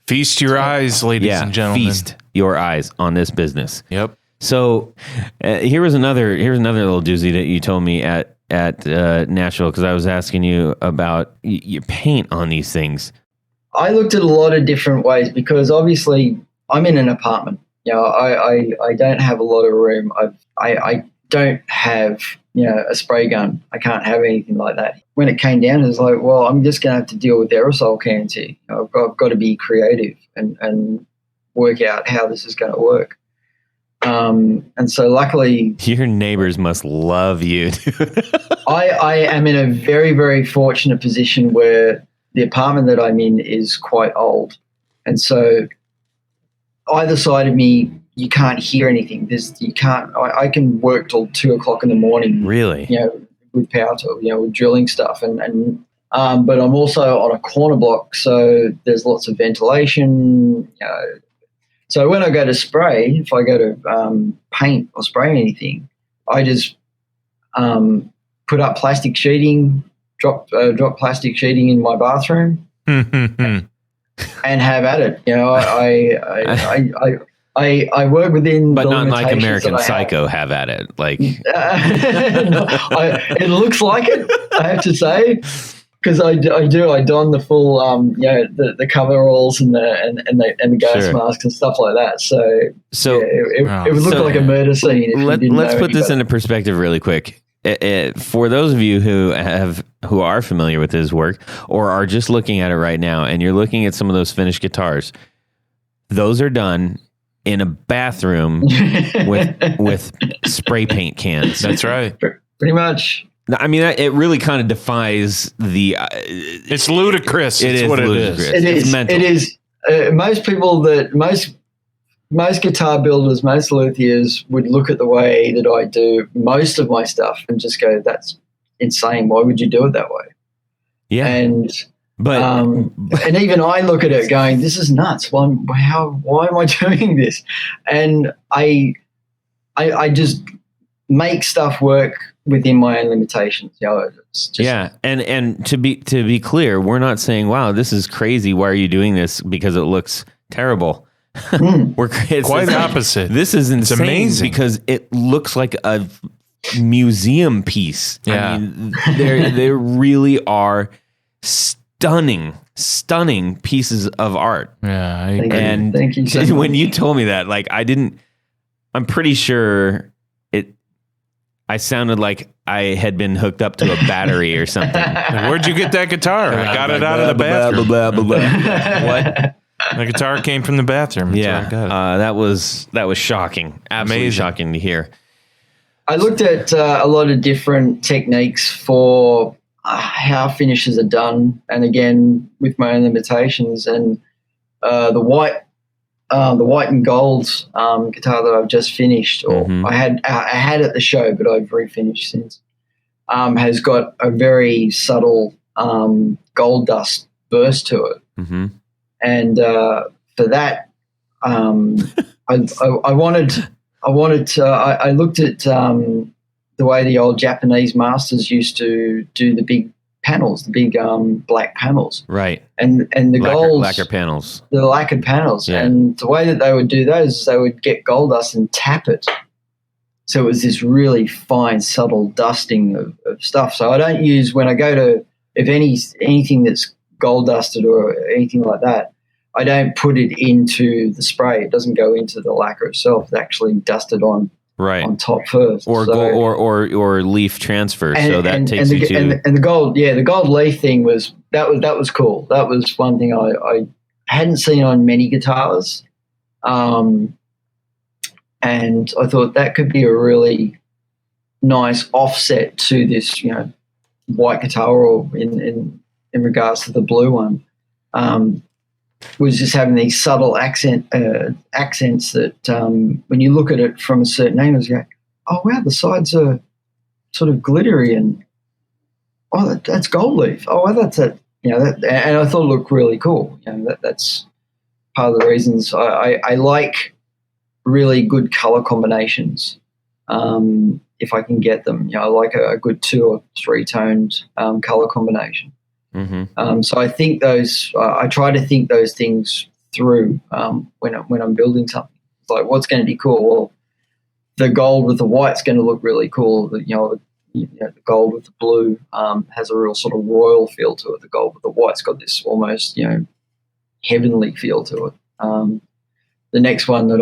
[SPEAKER 5] Feast your eyes, ladies and gentlemen.
[SPEAKER 3] Feast your eyes on this business.
[SPEAKER 5] Yep.
[SPEAKER 3] So here's another little doozy that you told me at Nashville, because I was asking you about your paint on these things.
[SPEAKER 4] I looked at a lot of different ways, because obviously I'm in an apartment. I don't have a lot of room. I don't have, a spray gun. I can't have anything like that. When it came down, it was like, well, I'm just going to have to deal with aerosol cans here. I've got to be creative and work out how this is going to work. And so luckily,
[SPEAKER 3] your neighbors must love you.
[SPEAKER 4] I am in a very, very fortunate position where the apartment that I'm in is quite old. And so either side of me, you can't hear anything. I can work till 2:00 in the morning.
[SPEAKER 3] Really?
[SPEAKER 4] With power tool, with drilling stuff. But I'm also on a corner block, so there's lots of ventilation. So when I go to spray, if I go to paint or spray anything, I just put up plastic sheeting, drop plastic sheeting in my bathroom, and have at it. I work within,
[SPEAKER 3] but
[SPEAKER 4] the
[SPEAKER 3] not like
[SPEAKER 4] limitations
[SPEAKER 3] American
[SPEAKER 4] that I
[SPEAKER 3] Psycho have at it. Like
[SPEAKER 4] no, it looks like it, I have to say, because I don the full the coveralls and the gas masks and stuff like that. So it would look like a murder scene.
[SPEAKER 3] Let's put this into perspective really quick. For those of you who are familiar with his work or are just looking at it right now, and you're looking at some of those finished guitars, those are done in a bathroom with spray paint cans.
[SPEAKER 5] That's right.
[SPEAKER 4] Pretty much.
[SPEAKER 3] I mean, it really kind of defies the.
[SPEAKER 5] It's ludicrous.
[SPEAKER 3] It's what
[SPEAKER 5] ludicrous.
[SPEAKER 3] It is. It's mental.
[SPEAKER 4] It is. Most people most guitar builders, most luthiers would look at the way that I do most of my stuff and just go, "That's insane. Why would you do it that way?"
[SPEAKER 3] Yeah.
[SPEAKER 4] But and even I look at it going, "This is nuts. Why am I doing this?" And I just make stuff work within my own limitations. It's just,
[SPEAKER 3] yeah. And to be clear, we're not saying, wow, this is crazy. Why are you doing this? Because it looks terrible. It's
[SPEAKER 5] Quite the opposite.
[SPEAKER 3] This is insane.
[SPEAKER 5] It's amazing
[SPEAKER 3] because it looks like a museum piece.
[SPEAKER 5] Yeah.
[SPEAKER 3] I mean, they really are stunning pieces of art.
[SPEAKER 5] Yeah, I agree.
[SPEAKER 3] And
[SPEAKER 4] Thank you so
[SPEAKER 3] when
[SPEAKER 4] much.
[SPEAKER 3] you told me that, like, I'm pretty sure I sounded like I had been hooked up to a battery or something.
[SPEAKER 5] Like, where'd you get that guitar? I got it out of the bathroom.
[SPEAKER 3] What?
[SPEAKER 5] The guitar came from the bathroom. That's
[SPEAKER 3] Yeah,
[SPEAKER 5] where I got it.
[SPEAKER 3] that was shocking. Absolutely
[SPEAKER 5] Amazing.
[SPEAKER 3] shocking to hear.
[SPEAKER 4] I looked at a lot of different techniques for how finishes are done, and again with my own limitations. And the white and gold guitar that I've just finished, or I had at the show, but I've refinished since, has got a very subtle gold dust burst to it.
[SPEAKER 3] Mm-hmm.
[SPEAKER 4] And for that, I looked at the way the old Japanese masters used to do the big panels, the big black panels,
[SPEAKER 3] Right.
[SPEAKER 4] and the gold
[SPEAKER 3] lacquer panels.
[SPEAKER 4] the lacquered panels.
[SPEAKER 3] Yeah.
[SPEAKER 4] And the way that they would do those is they would get gold dust and tap it. So it was this really fine, subtle dusting of stuff. So I don't use, when I go to, if anything that's gold dusted or anything like that, I don't put it into the spray. It doesn't go into the lacquer itself. It's actually dusted on top first.
[SPEAKER 3] Or or leaf transfer. So that takes you to
[SPEAKER 4] and the gold, the gold leaf thing was cool. That was one thing I hadn't seen on many guitars, and I thought that could be a really nice offset to this, white guitar, or in regards to the blue one. Was just having these subtle accents that when you look at it from a certain angle, you go, oh wow, the sides are sort of glittery, and that's gold leaf. Oh, well, that's it. And I thought it looked really cool. That's part of the reasons I like really good color combinations. If I can get them, I like a good 2 or 3 toned color combination.
[SPEAKER 3] Mm-hmm.
[SPEAKER 4] So I think I try to think those things through when I'm building something. It's like, what's going to be cool? Well, the gold with the white's going to look really cool. The gold with the blue has a real sort of royal feel to it. The gold with the white's got this almost heavenly feel to it. The next one that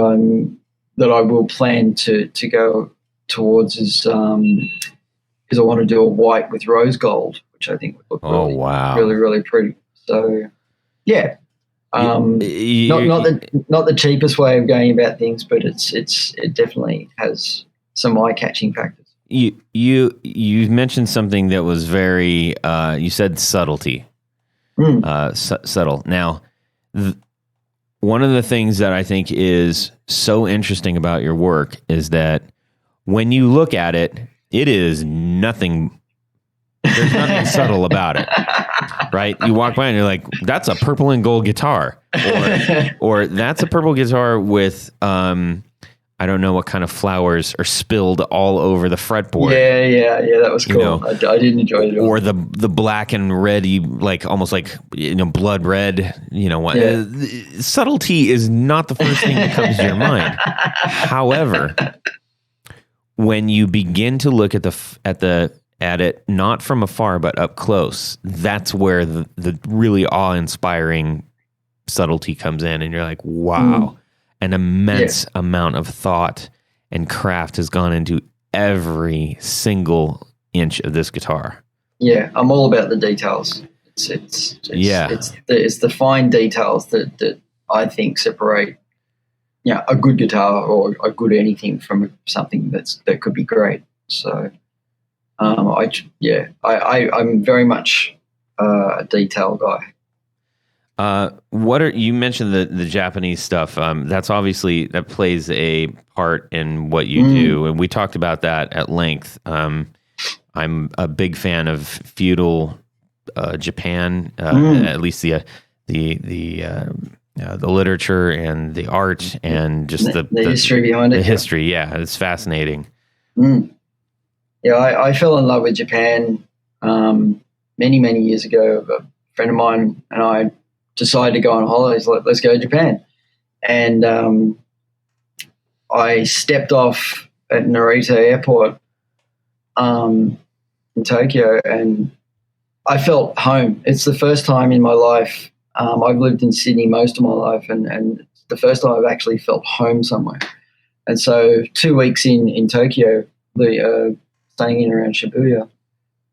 [SPEAKER 4] I will plan to go towards is because I want to do a white with rose gold, which I think would look really, really pretty. So, yeah, not the cheapest way of going about things, but it definitely has some eye-catching factors.
[SPEAKER 3] You mentioned something that was very you said subtlety, subtle. Now, one of the things that I think is so interesting about your work is that when you look at it, it is nothing. There's nothing subtle about it, right? You walk by and you're like, that's a purple and gold guitar, or that's a purple guitar with I don't know what kind of flowers are spilled all over the fretboard.
[SPEAKER 4] Yeah, that was cool. I did enjoy it.
[SPEAKER 3] Or the black and red, like almost like blood red. What?
[SPEAKER 4] Yeah.
[SPEAKER 3] Subtlety is not the first thing that comes to your mind. However, when you begin to look at it not from afar but up close, that's where the really awe-inspiring subtlety comes in, and you're like, wow. An immense amount of thought and craft has gone into every single inch of this guitar.
[SPEAKER 4] Yeah, I'm all about the details. It's the fine details that I think separate a good guitar or a good anything from something that could be great. So I'm very much a detail guy.
[SPEAKER 3] You mentioned the Japanese stuff. That's obviously, that plays a part in what you do, and we talked about that at length. I'm a big fan of feudal Japan, at least the literature and the art and just the
[SPEAKER 4] history behind it.
[SPEAKER 3] The history, it's fascinating.
[SPEAKER 4] Yeah, I fell in love with Japan many, many years ago. A friend of mine and I decided to go on holidays. Let's go to Japan. And I stepped off at Narita Airport in Tokyo, and I felt home. It's the first time in my life. I've lived in Sydney most of my life, and it's the first time I've actually felt home somewhere. And so 2 weeks in Tokyo, staying in around Shibuya,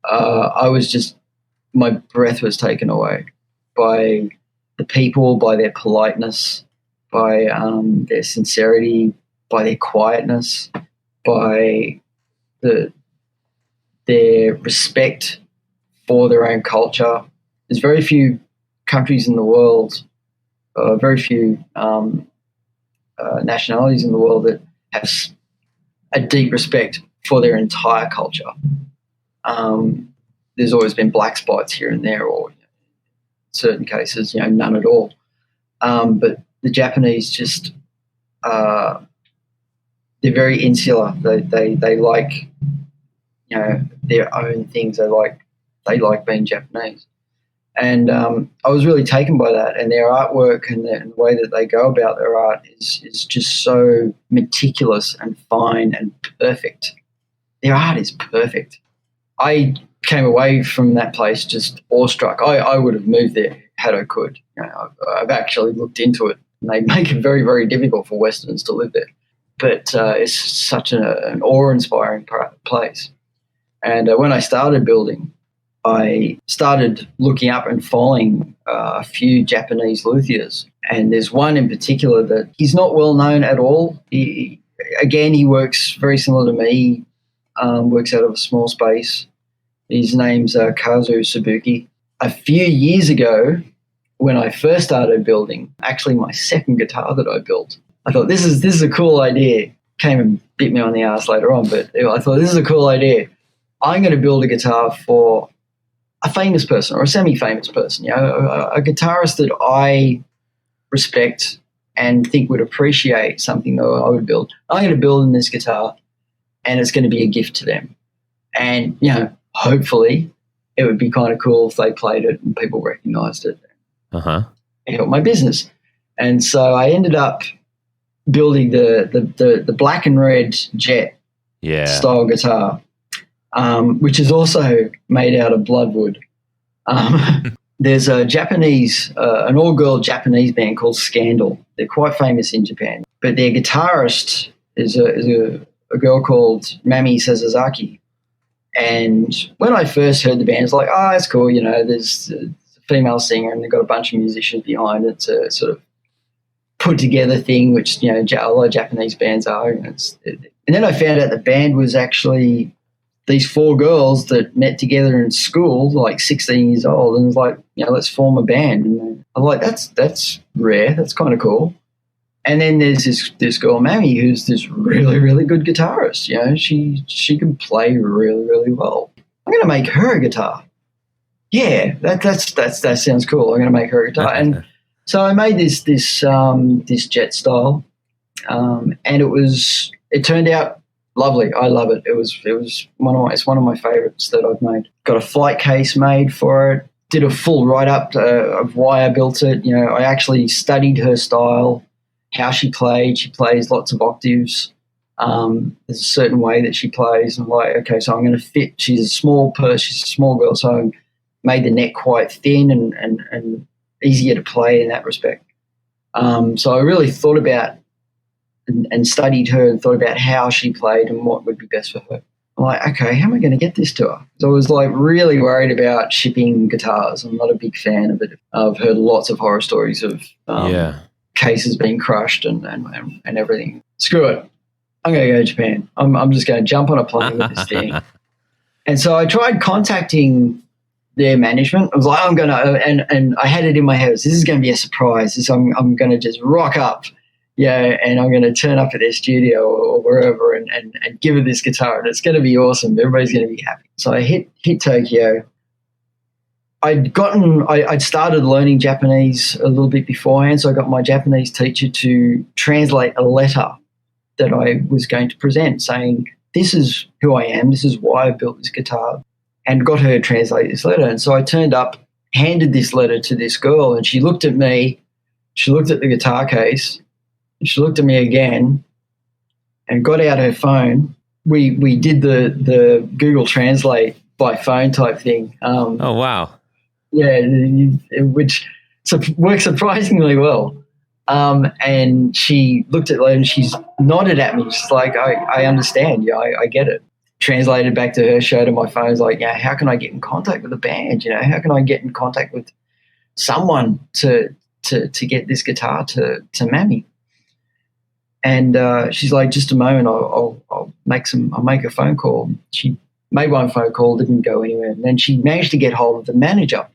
[SPEAKER 4] I was just, my breath was taken away by the people, by their politeness, by their sincerity, by their quietness, by their respect for their own culture. There's very few countries in the world, very few nationalities in the world that have a deep respect for their entire culture. There's always been black spots here and there, or in certain cases, none at all. But the Japanese just, they're very insular. They like, their own things. They like being Japanese. And I was really taken by that, and their artwork and the way that they go about their art is just so meticulous and fine and perfect. Their art is perfect. I came away from that place just awestruck. I would have moved there had I could. I've actually looked into it, and they make it very, very difficult for Westerners to live there. But it's such an awe-inspiring place. And when I started building, I started looking up and following a few Japanese luthiers. And there's one in particular that he's not well known at all. He works very similar to me, works out of a small space. His name's Kazu Subuki. A few years ago, when I first started building, actually my second guitar that I built, I thought, this is a cool idea. Came and bit me on the ass later on, but I thought, this is a cool idea. I'm going to build a guitar for a famous person or a semi-famous person, a guitarist that I respect and think would appreciate something that I would build. I'm going to build in this guitar, and it's going to be a gift to them. And, hopefully it would be kind of cool if they played it and people recognized it. It helped my business. And so I ended up building the black and red jet style guitar, which is also made out of bloodwood. There's a Japanese, an all-girl Japanese band called Scandal. They're quite famous in Japan, but their guitarist is a girl called Mami Sasazaki. And when I first heard the band, it's like, oh, that's cool. There's a female singer and they've got a bunch of musicians behind it to sort of put together thing, which, a lot of Japanese bands are. And then I found out the band was actually these four girls that met together in school, like 16 years old, and was like, let's form a band. And I'm like, that's rare. That's kind of cool. And then there's this girl, Mammy, who's this really, really good guitarist. She can play really, really well. I'm going to make her a guitar. Yeah, that sounds cool. I'm going to make her a guitar. And so I made this jet style, and it turned out lovely. I love it. It's one of my favorites that I've made. Got a flight case made for it. Did a full write-up of why I built it. I actually studied her style, how she played. She plays lots of octaves. There's a certain way that she plays. I'm like, okay, so I'm going to fit. She's a small person. She's a small girl, so I made the neck quite thin and easier to play in that respect. So I really thought about and studied her and thought about how she played and what would be best for her. I'm like, okay, how am I going to get this to her? So I was like really worried about shipping guitars. I'm not a big fan of it. I've heard lots of horror stories of cases being crushed and everything. Screw it. I'm going to go to Japan. I'm just going to jump on a plane with this thing. And so I tried contacting their management. I was like, I'm going to, and I had it in my head. This is going to be a surprise. I'm going to just rock up. And I'm going to turn up at their studio or wherever and give her this guitar, and it's going to be awesome. Everybody's going to be happy. So I hit Tokyo. I'd started learning Japanese a little bit beforehand, so I got my Japanese teacher to translate a letter that I was going to present saying, this is who I am. This is why I built this guitar, and got her to translate this letter. And so I turned up, handed this letter to this girl, and she looked at me. She looked at the guitar case, and she looked at me again, and got out her phone. We did the Google Translate by phone type thing.
[SPEAKER 3] Oh, wow.
[SPEAKER 4] Yeah, which works surprisingly well. And she looked at it and she's nodded at me. She's like, I understand. Yeah, I get it. Translated back to her, showed her my phone. I was like, yeah, how can I get in contact with the band? How can I get in contact with someone to get this guitar to Mammy? And she's like, just a moment, I'll make a phone call. She made one phone call, didn't go anywhere. And then she managed to get hold of the manager,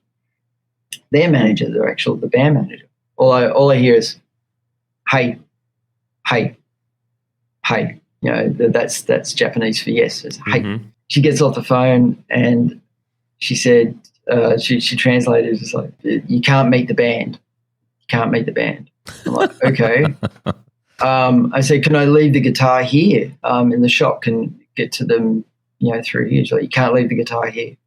[SPEAKER 4] their manager, the band manager. All I hear is, hey. That's Japanese for yes. It's hey. Mm-hmm. She gets off the phone and she said, she translated, it's like, you can't meet the band. You can't meet the band. I'm like, okay. I said, can I leave the guitar here in the shop? Can get to them, through here. She's like, you can't leave the guitar here.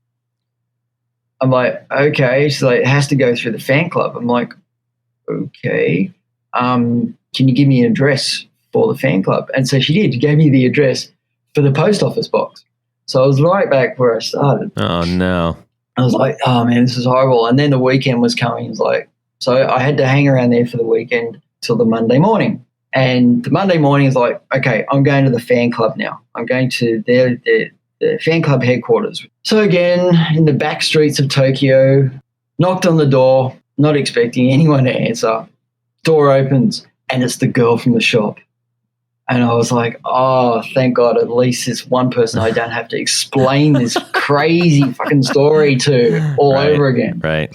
[SPEAKER 4] I'm like, okay. She's like, it has to go through the fan club. I'm like, okay. Can you give me an address for the fan club? And so she did. She gave me the address for the post office box. So I was right back where I started.
[SPEAKER 3] Oh, no.
[SPEAKER 4] I was like, oh, man, this is horrible. And then the weekend was coming. It was like, so I had to hang around there for the weekend till the Monday morning. And the Monday morning is like, okay, I'm going to the fan club now. I'm going to the fan club headquarters. So again, in the back streets of Tokyo, knocked on the door, not expecting anyone to answer. Door opens, and it's the girl from the shop. And I was like, oh, thank God, at least it's one person I don't have to explain this crazy fucking story to all over again.
[SPEAKER 3] Right.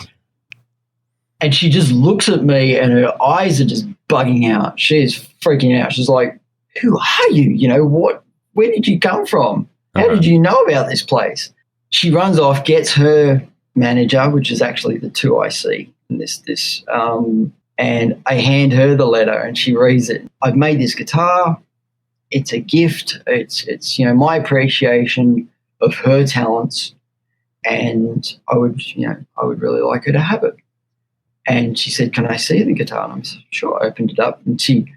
[SPEAKER 4] And she just looks at me and her eyes are just bugging out. She's freaking out. She's like, who are you? Where did you come from? How did you know about this place? She runs off, gets her manager, which is actually the 2IC in this, and I hand her the letter and she reads it. I've made this guitar. It's a gift. It's my appreciation of her talents, and I would really like her to have it. And she said, can I see the guitar? And I said, sure. I opened it up and she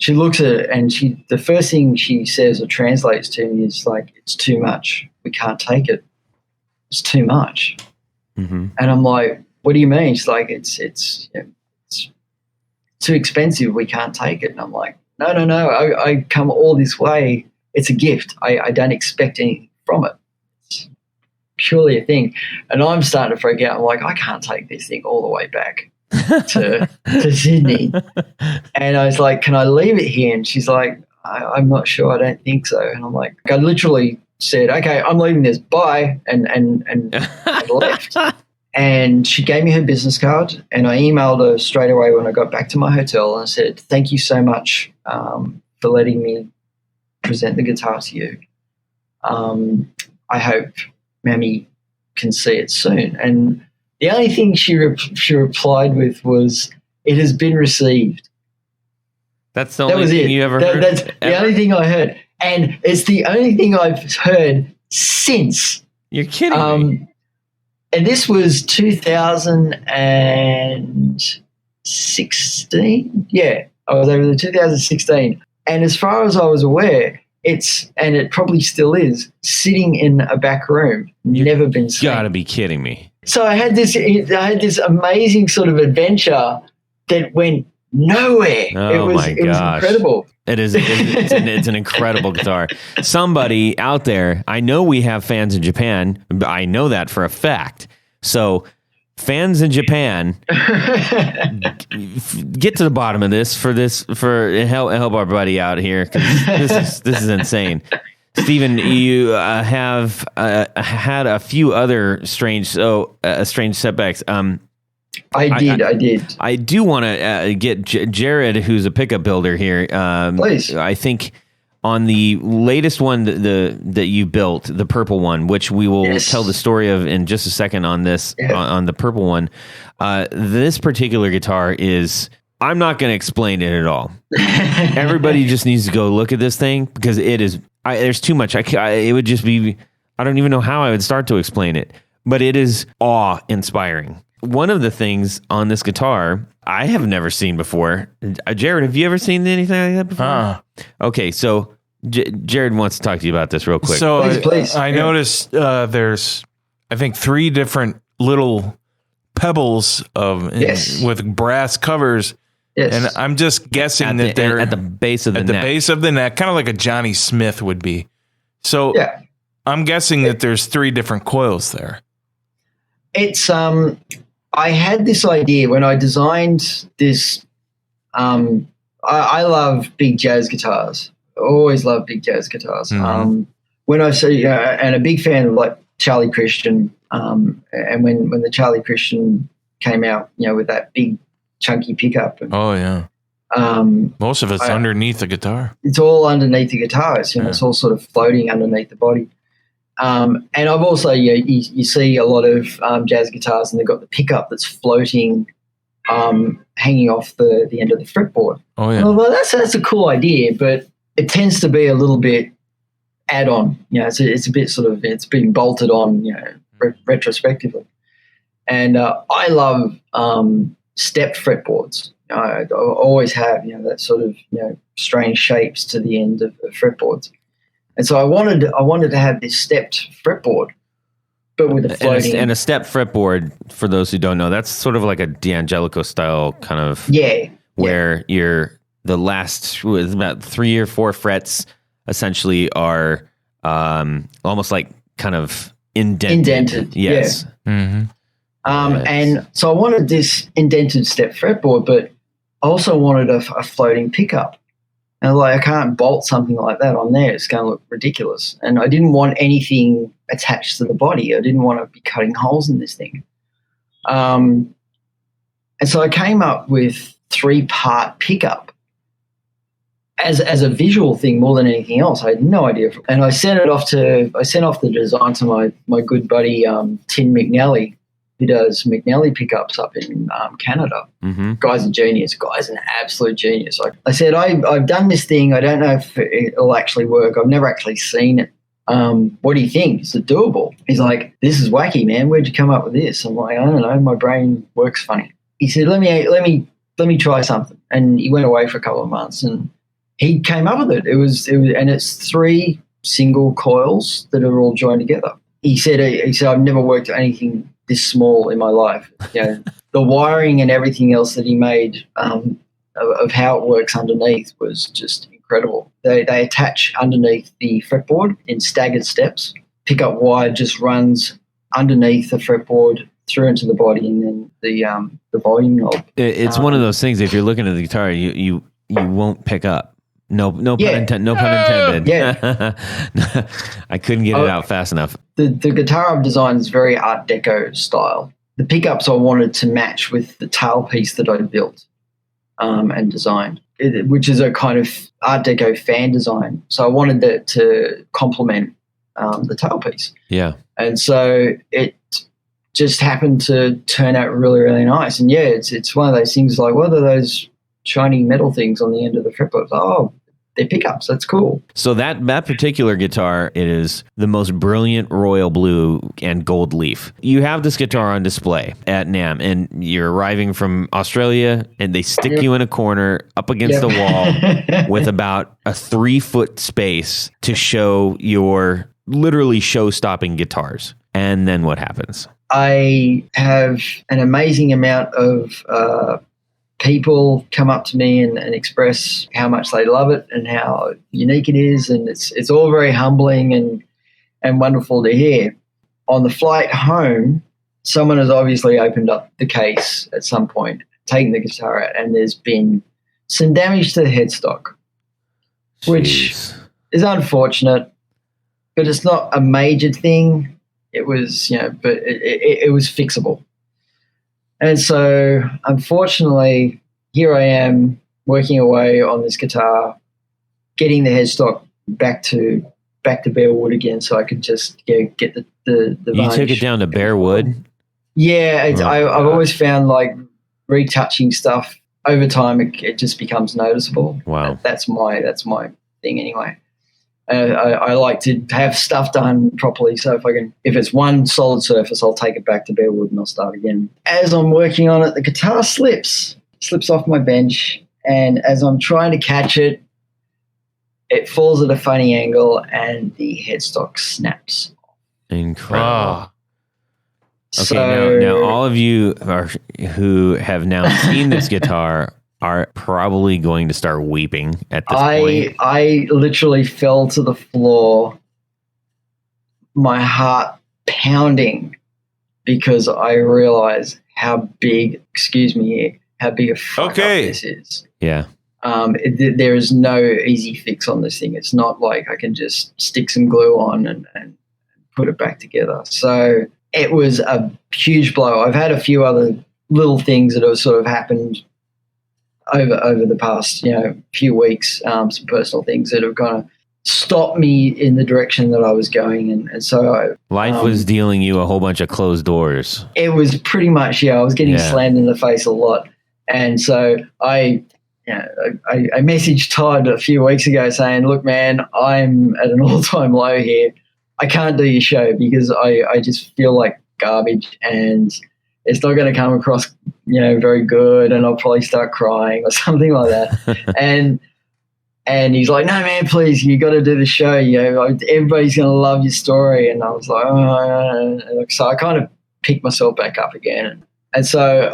[SPEAKER 4] looks at it and the first thing she says or translates to me is like, it's too much. We can't take it. It's too much. Mm-hmm. And I'm like, what do you mean? She's like, it's too expensive. We can't take it. And I'm like, no. I come all this way. It's a gift. I don't expect anything from it. It's purely a thing. And I'm starting to freak out. I'm like, I can't take this thing all the way back to Sydney. And I was like, can I leave it here? And she's like, I'm not sure. I don't think so. And I'm like, I literally said, okay, I'm leaving this. Bye. And left. And she gave me her business card, and I emailed her straight away when I got back to my hotel and I said, thank you so much for letting me present the guitar to you. I hope Mammy can see it soon. And the only thing she replied with was, it has been received.
[SPEAKER 3] That's the only thing you ever heard?
[SPEAKER 4] That's the only thing I heard. And it's the only thing I've heard since.
[SPEAKER 3] You're kidding me.
[SPEAKER 4] And this was 2016. Yeah, I was over there 2016. And as far as I was aware, and it probably still is, sitting in a back room, never been seen.
[SPEAKER 3] You gotta be kidding me.
[SPEAKER 4] So I had this amazing sort of adventure that went nowhere.
[SPEAKER 3] Oh,
[SPEAKER 4] it was incredible.
[SPEAKER 3] It's an incredible guitar. Somebody out there, I know we have fans in Japan. I know that for a fact. So fans in Japan, get to the bottom of this for help our buddy out here. This is insane. Stephen, you have had a few other strange setbacks.
[SPEAKER 4] I did.
[SPEAKER 3] I do want to get Jared, who's a pickup builder here.
[SPEAKER 4] Please.
[SPEAKER 3] I think on the latest one that you built, the purple one, which we will tell the story of in just a second on this, on the purple one. This particular guitar is, I'm not going to explain it at all. Everybody just needs to go look at this thing because it is there's too much. It would just be, I don't even know how I would start to explain it, but it is awe-inspiring. One of the things on this guitar I have never seen before. Jared, have you ever seen anything like that before? Okay, so Jared wants to talk to you about this real quick.
[SPEAKER 2] So
[SPEAKER 4] Please.
[SPEAKER 2] I noticed there's, I think, 3 different little pebbles with brass covers.
[SPEAKER 4] Yes.
[SPEAKER 2] And I'm just guessing that they're
[SPEAKER 3] at the base of the
[SPEAKER 2] at
[SPEAKER 3] neck.
[SPEAKER 2] the base of the neck, kind of like a Johnny Smith would be. So I'm guessing that there's 3 different coils there.
[SPEAKER 4] It's I had this idea when I designed this. I love big jazz guitars. I always loved big jazz guitars.
[SPEAKER 2] Mm-hmm.
[SPEAKER 4] When I see and a big fan of like Charlie Christian. And when the Charlie Christian came out, with that big chunky pickup. And,
[SPEAKER 2] oh yeah. Most of it's underneath the guitar.
[SPEAKER 4] It's all underneath the guitars. It's all sort of floating underneath the body. And I've also, you see a lot of jazz guitars, and they've got the pickup that's floating, hanging off the end of the fretboard.
[SPEAKER 2] Oh yeah.
[SPEAKER 4] Well, that's a cool idea, but it tends to be a little bit add-on. It's a bit sort of, it's being bolted on, retrospectively. And I love stepped fretboards. I always have, that sort of, strange shapes to the end of fretboards. And so I wanted to have this stepped fretboard, but with a floating.
[SPEAKER 3] And a stepped fretboard, for those who don't know, that's sort of like a D'Angelico style kind of. Where the last about 3 or 4 frets essentially are almost like kind of indented. Yes.
[SPEAKER 4] Yeah.
[SPEAKER 2] Mm-hmm.
[SPEAKER 4] And so I wanted this indented stepped fretboard, but I also wanted a floating pickup. And I can't bolt something like that on there. It's going to look ridiculous. And I didn't want anything attached to the body. I didn't want to be cutting holes in this thing. And so I came up with 3-part pickup as a visual thing more than anything else. I had no idea. And I sent off the design to my good buddy Tim McNally, who does McNally pickups up in Canada.
[SPEAKER 3] Mm-hmm.
[SPEAKER 4] Guy's a genius. Guy's an absolute genius. I said, I've done this thing. I don't know if it'll actually work. I've never actually seen it. What do you think? Is it doable? He's like, this is wacky, man. Where'd you come up with this? I'm like, I don't know. My brain works funny. He said, let me try something. And he went away for a couple of months and he came up with it. It was, and it's 3 single coils that are all joined together. He said, I've never worked on anything this small in my life. The wiring and everything else that he made of how it works underneath was just incredible. They attach underneath the fretboard in staggered steps. Pickup wire just runs underneath the fretboard through into the body, and then the volume knob.
[SPEAKER 3] It's one of those things. If you're looking at the guitar, you won't pick up. No pun intended.
[SPEAKER 4] Yeah.
[SPEAKER 3] I couldn't get it out fast enough.
[SPEAKER 4] The guitar I've designed is very Art Deco style. The pickups I wanted to match with the tailpiece that I built and designed, which is a kind of Art Deco fan design. So I wanted that to complement the tailpiece.
[SPEAKER 3] Yeah. And
[SPEAKER 4] so it just happened to turn out really, really nice. And it's one of those things like, what are those shiny metal things on the end of the fretboard? Oh, they're pickups. That's cool.
[SPEAKER 3] So that particular guitar, it is the most brilliant royal blue and gold leaf. You have this guitar on display at NAMM, and you're arriving from Australia, and they stick you in a corner up against the wall with about a 3-foot space to show your literally show-stopping guitars. And then what happens?
[SPEAKER 4] I have an amazing amount of people come up to me and express how much they love it and how unique it is, and it's all very humbling and wonderful to hear. On the flight home, someone has obviously opened up the case at some point, taken the guitar out, and there's been some damage to the headstock, which is unfortunate, but it's not a major thing. It was, but it was fixable. And so, unfortunately, here I am working away on this guitar, getting the headstock back to bare wood again, so I could just get the
[SPEAKER 3] You
[SPEAKER 4] varnish.
[SPEAKER 3] took it down to bare wood?
[SPEAKER 4] Yeah, I've always found like retouching stuff over time, it just becomes noticeable.
[SPEAKER 3] Wow,
[SPEAKER 4] that's my thing anyway. I like to have stuff done properly. So if it's one solid surface, I'll take it back to bare wood and I'll start again. As I'm working on it, the guitar slips off my bench, and as I'm trying to catch it, it falls at a funny angle and the headstock snaps.
[SPEAKER 3] Incredible. Okay,
[SPEAKER 4] So,
[SPEAKER 3] now all of you who have now seen this guitar are probably going to start weeping at this point.
[SPEAKER 4] I literally fell to the floor, my heart pounding, because I realized how big a fuck up this is.
[SPEAKER 3] Yeah.
[SPEAKER 4] There is no easy fix on this thing. It's not like I can just stick some glue on and put it back together. So it was a huge blow. I've had a few other little things that have sort of happened over the past, few weeks, some personal things that have kind of stopped me in the direction that I was going. And so
[SPEAKER 3] life was dealing you a whole bunch of closed doors.
[SPEAKER 4] It was pretty much, I was getting slammed in the face a lot. And so I messaged Todd a few weeks ago saying, look, man, I'm at an all-time low here. I can't do your show because I just feel like garbage and it's not going to come across, very good, and I'll probably start crying or something like that. and he's like, no, man, please, you got to do the show. Everybody's going to love your story. And I was like, oh. So I kind of picked myself back up again. And so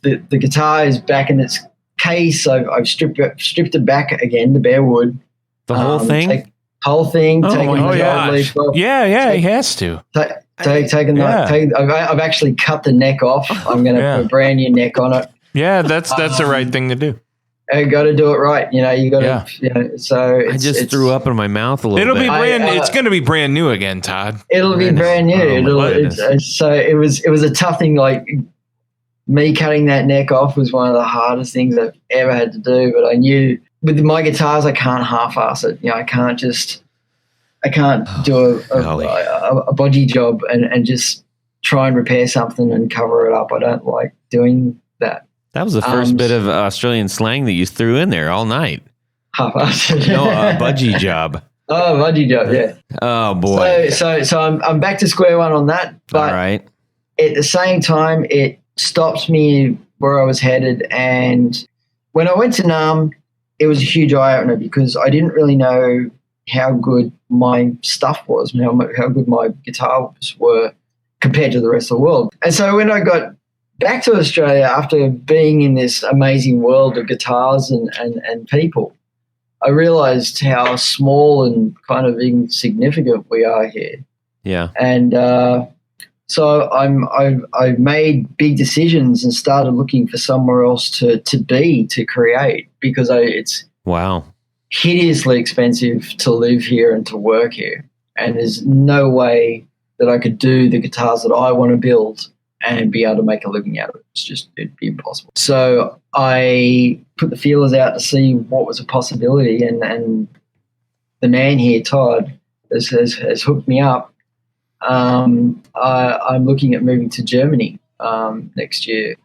[SPEAKER 4] the guitar is back in its case. I've stripped it back again to bare wood.
[SPEAKER 3] The whole thing?
[SPEAKER 4] Whole thing.
[SPEAKER 5] Oh my gosh. Yeah, he has to.
[SPEAKER 4] I've actually cut the neck off. I'm going to put a brand new neck on it.
[SPEAKER 5] Yeah, that's the right thing to do.
[SPEAKER 4] I got to do it right. You got to. So
[SPEAKER 3] I just threw up in my mouth a little bit.
[SPEAKER 5] It's going to be brand new again, Todd.
[SPEAKER 4] It'll be brand new. So it was a tough thing. Like me cutting that neck off was one of the hardest things I've ever had to do. But I knew with my guitars, I can't half-ass it. I can't do a bodgy job and just try and repair something and cover it up. I don't like doing that.
[SPEAKER 3] That was the first bit of Australian slang that you threw in there all night.
[SPEAKER 4] Half-ass.
[SPEAKER 3] No, a budgie job.
[SPEAKER 4] Oh, budgie job, yeah.
[SPEAKER 3] Oh boy.
[SPEAKER 4] So I'm back to square one on that. But
[SPEAKER 3] all right.
[SPEAKER 4] At the same time, it stopped me where I was headed. And when I went to NAMM, it was a huge eye-opener because I didn't really know how good my stuff was, how good my guitars were compared to the rest of the world. And so when I got back to Australia after being in this amazing world of guitars and people, I realized how small and kind of insignificant we are here.
[SPEAKER 3] Yeah.
[SPEAKER 4] And so I've made big decisions and started looking for somewhere else to create because it's hideously expensive to live here and to work here. And there's no way that I could do the guitars that I want to build and be able to make a living out of it. It'd be impossible. So I put the feelers out to see what was a possibility. And the man here, Todd, has hooked me up. I'm looking at moving to Germany next year.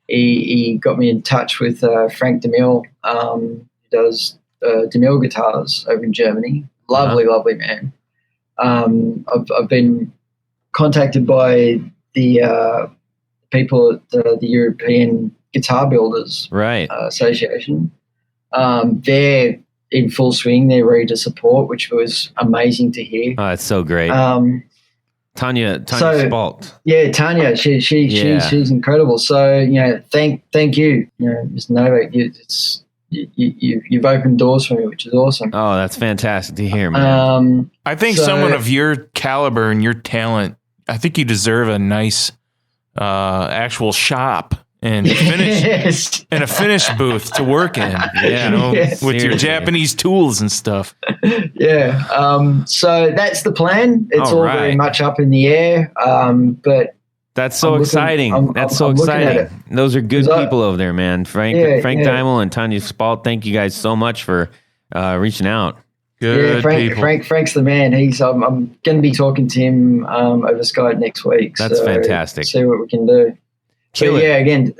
[SPEAKER 4] He got me in touch with Frank DeMille, who does DeMille guitars over in Germany. Lovely man. I've been contacted by the people at the European Guitar Builders Association. They're in full swing. They're ready to support, which was amazing to hear.
[SPEAKER 3] Oh, it's so great. Tanya Spalt.
[SPEAKER 4] Yeah, Tanya. She's incredible. So thank you, Mr. Novak. You've opened doors for me, which is awesome.
[SPEAKER 3] Oh, that's fantastic to hear, man.
[SPEAKER 5] I think someone of your caliber and your talent, I think you deserve a nice actual shop and a finished booth to work in. With your Japanese tools and stuff.
[SPEAKER 4] Yeah. So that's the plan. It's all very much up in the air. But
[SPEAKER 3] that's so exciting. That's so exciting. Those are good people over there, man. Frank Dimel and Tanya Spalt. Thank you guys so much for reaching out.
[SPEAKER 5] Good people.
[SPEAKER 4] Frank's the man. I'm going to be talking to him over Skype next week.
[SPEAKER 3] That's fantastic.
[SPEAKER 4] See what we can do. Again,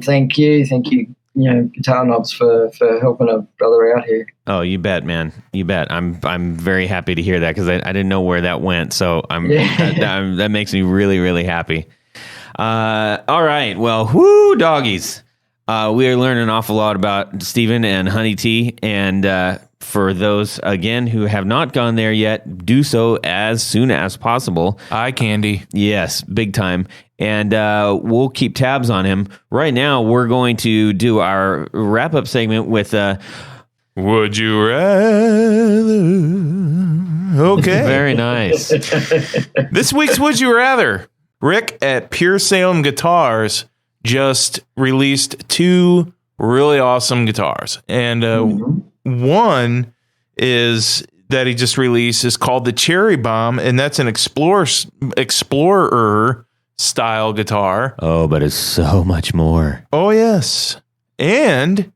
[SPEAKER 4] thank you. guitar knobs for helping a brother out here.
[SPEAKER 3] Oh, you bet, man. You bet. I'm very happy to hear that because I didn't know where that went. So that makes me really, really happy. All right. Well, whoo, doggies. We are learning an awful lot about Stephen and Honey Tea. And for those, again, who have not gone there yet, do so as soon as possible.
[SPEAKER 5] Eye candy.
[SPEAKER 3] Yes, big time. And we'll keep tabs on him. Right now, we're going to do our wrap-up segment with...
[SPEAKER 5] Would you rather? Okay.
[SPEAKER 3] Very nice.
[SPEAKER 5] This week's Would You Rather. Rick at Pure Salem Guitars just released 2 really awesome guitars. And one is that he just released is called the Cherry Bomb, and that's an Explorer style guitar.
[SPEAKER 3] Oh, but it's so much more.
[SPEAKER 5] Oh, yes. And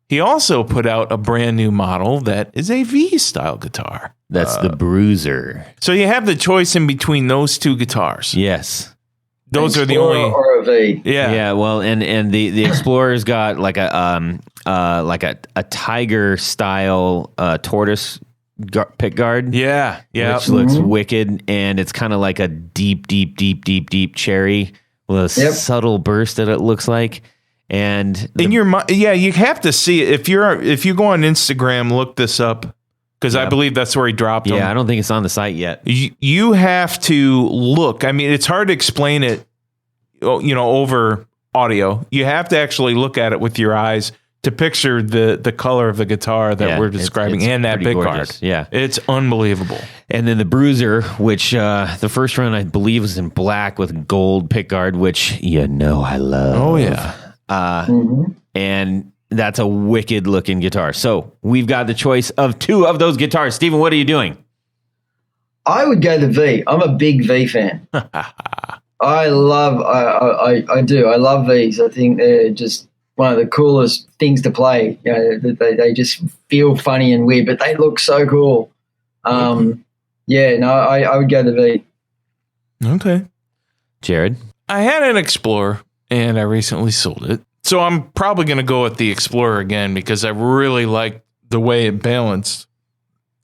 [SPEAKER 5] he also put out a brand new model that is a V style guitar.
[SPEAKER 3] That's the Bruiser.
[SPEAKER 5] So you have the choice in between those 2 guitars.
[SPEAKER 3] Yes.
[SPEAKER 5] Those are the only.
[SPEAKER 4] Or a V.
[SPEAKER 5] Yeah.
[SPEAKER 3] Yeah. Well, and the Explorer's got like a tiger style tortoise pick guard.
[SPEAKER 5] Yeah. Yeah.
[SPEAKER 3] Which looks wicked, and it's kind of like a deep cherry with a subtle burst that it looks like. And
[SPEAKER 5] in your mind, you have to see it. If you go on Instagram, look this up because I believe that's where he dropped them.
[SPEAKER 3] Yeah, I don't think it's on the site yet.
[SPEAKER 5] You have to look. I mean, it's hard to explain it, over audio. You have to actually look at it with your eyes to picture the color of the guitar that we're describing
[SPEAKER 3] it's
[SPEAKER 5] and that
[SPEAKER 3] pretty
[SPEAKER 5] big
[SPEAKER 3] gorgeous.
[SPEAKER 5] card.
[SPEAKER 3] Yeah,
[SPEAKER 5] it's unbelievable.
[SPEAKER 3] And then the Bruiser, which the first run I believe was in black with gold pickguard, which I love.
[SPEAKER 5] Oh yeah.
[SPEAKER 3] And that's a wicked looking guitar. So we've got the choice of 2 of those guitars. Stephen, what are you doing?
[SPEAKER 4] I would go the V. I'm a big V fan. I do. I love Vs. I think they're just one of the coolest things to play. They just feel funny and weird, but they look so cool. I would go the V.
[SPEAKER 5] Okay.
[SPEAKER 3] Jared?
[SPEAKER 5] I had an Explorer and I recently sold it. So I'm probably going to go with the Explorer again because I really like the way it balanced.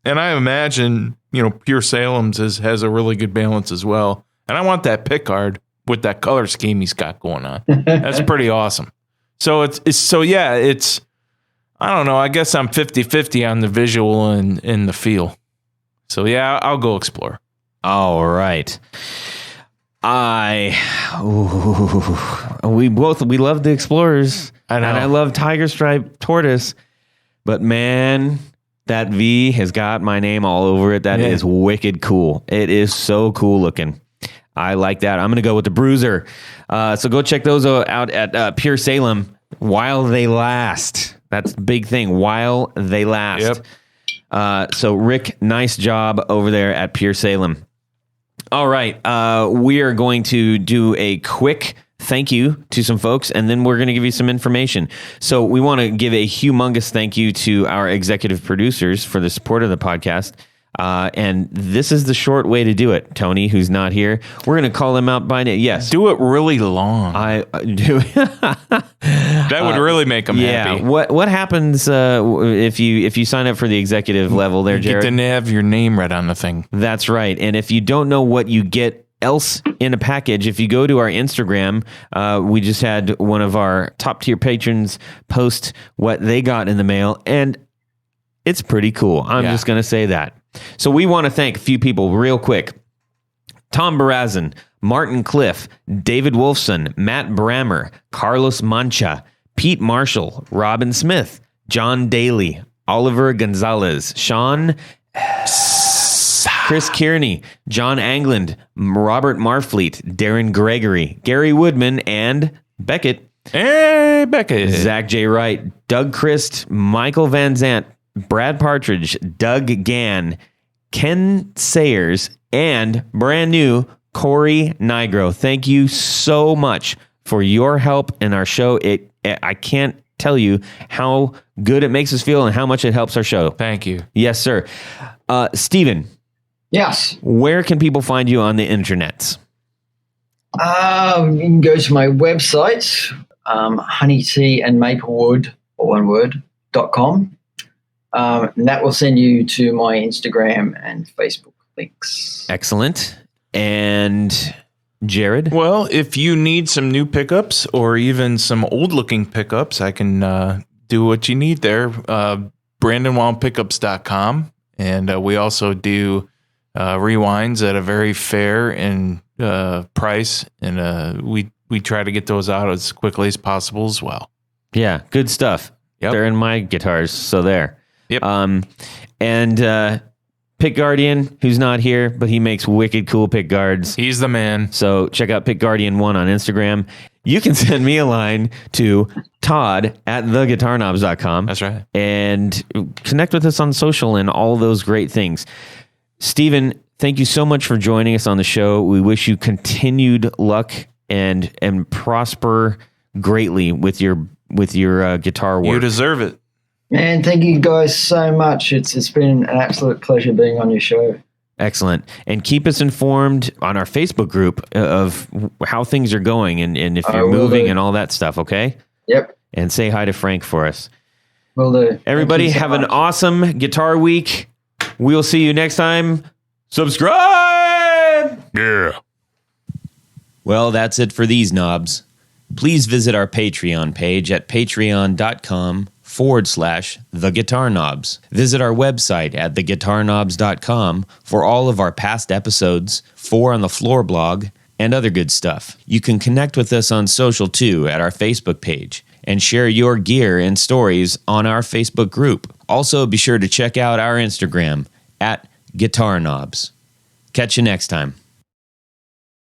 [SPEAKER 5] And I imagine, Pure Salem's has a really good balance as well. And I want that pickguard with that color scheme he's got going on. That's pretty awesome. So it's I don't know, I guess I'm 50-50 on the visual and the feel. So yeah, I'll go Explorer.
[SPEAKER 3] All right. We love the Explorers.
[SPEAKER 5] I know.
[SPEAKER 3] And I love Tiger Stripe Tortoise. But man, that V has got my name all over it. That is wicked cool. It is so cool looking. I like that. I'm going to go with the Bruiser. So go check those out at Pure Salem while they last. That's the big thing. While they last.
[SPEAKER 5] Yep.
[SPEAKER 3] So Rick, nice job over there at Pure Salem. All right. We are going to do a quick thank you to some folks, and then we're going to give you some information. So we want to give a humongous thank you to our executive producers for the support of the podcast. And this is the short way to do it. Tony, who's not here, we're going to call him out by name. Yes.
[SPEAKER 5] Do it really long.
[SPEAKER 3] I do.
[SPEAKER 5] That would really make them happy.
[SPEAKER 3] What happens if you sign up for the executive level there, Jared?
[SPEAKER 5] You get to have your name right on the thing.
[SPEAKER 3] That's right. And if you don't know what you get else in a package, if you go to our Instagram, we just had one of our top tier patrons post what they got in the mail, and it's pretty cool. I'm just going to say that. So we want to thank a few people real quick. Tom Barazin, Martin Cliff, David Wolfson, Matt Brammer, Carlos Mancha, Pete Marshall, Robin Smith, John Daly, Oliver Gonzalez, Sean, Chris Kearney, John Angland, Robert Marfleet, Darren Gregory, Gary Woodman, and Beckett.
[SPEAKER 5] Hey, Beckett.
[SPEAKER 3] Zach J. Wright, Doug Christ, Michael Van Zant, Brad Partridge, Doug Gann, Ken Sayers, and brand new Corey Nigro. Thank you so much for your help in our show. I can't tell you how good it makes us feel and how much it helps our show.
[SPEAKER 5] Thank you.
[SPEAKER 3] Yes, sir. Stephen.
[SPEAKER 4] Yes.
[SPEAKER 3] Where can people find you on the internets?
[SPEAKER 4] You can go to my website, honey tea and maplewood, or one word, .com. And that will send you to my Instagram and Facebook links.
[SPEAKER 3] Excellent. And Jared?
[SPEAKER 5] Well, if you need some new pickups or even some old looking pickups, I can do what you need there. BrandonWildPickups.com. And we also do rewinds at a very fair and price. And we try to get those out as quickly as possible as well.
[SPEAKER 3] Yeah, good stuff.
[SPEAKER 5] Yep.
[SPEAKER 3] They're in my guitars, so there.
[SPEAKER 5] Yep.
[SPEAKER 3] And Pick Guardian, who's not here, but he makes wicked cool pick guards.
[SPEAKER 5] He's the man.
[SPEAKER 3] So check out Pick Guardian 1 on Instagram. You can send me a line to Todd at theguitarknobs.com.
[SPEAKER 5] That's right.
[SPEAKER 3] And connect with us on social and all those great things. Stephen, thank you so much for joining us on the show. We wish you continued luck and prosper greatly with your guitar work.
[SPEAKER 5] You deserve it.
[SPEAKER 4] Man, thank you guys so much. It's been an absolute pleasure being on your show.
[SPEAKER 3] Excellent. And keep us informed on our Facebook group of how things are going and if you're moving and all that stuff, okay?
[SPEAKER 4] Yep.
[SPEAKER 3] And say hi to Frank for us.
[SPEAKER 4] Will do.
[SPEAKER 3] Everybody have an awesome guitar week. We'll see you next time. Subscribe!
[SPEAKER 5] Yeah.
[SPEAKER 3] Well, that's it for these knobs. Please visit our Patreon page at patreon.com/theguitarknobs. Visit our website at theguitarknobs.com for all of our past episodes, 4 on the Floor blog, and other good stuff. You can connect with us on social too at our Facebook page and share your gear and stories on our Facebook group. Also, be sure to check out our Instagram at Guitar Knobs. Catch you next time.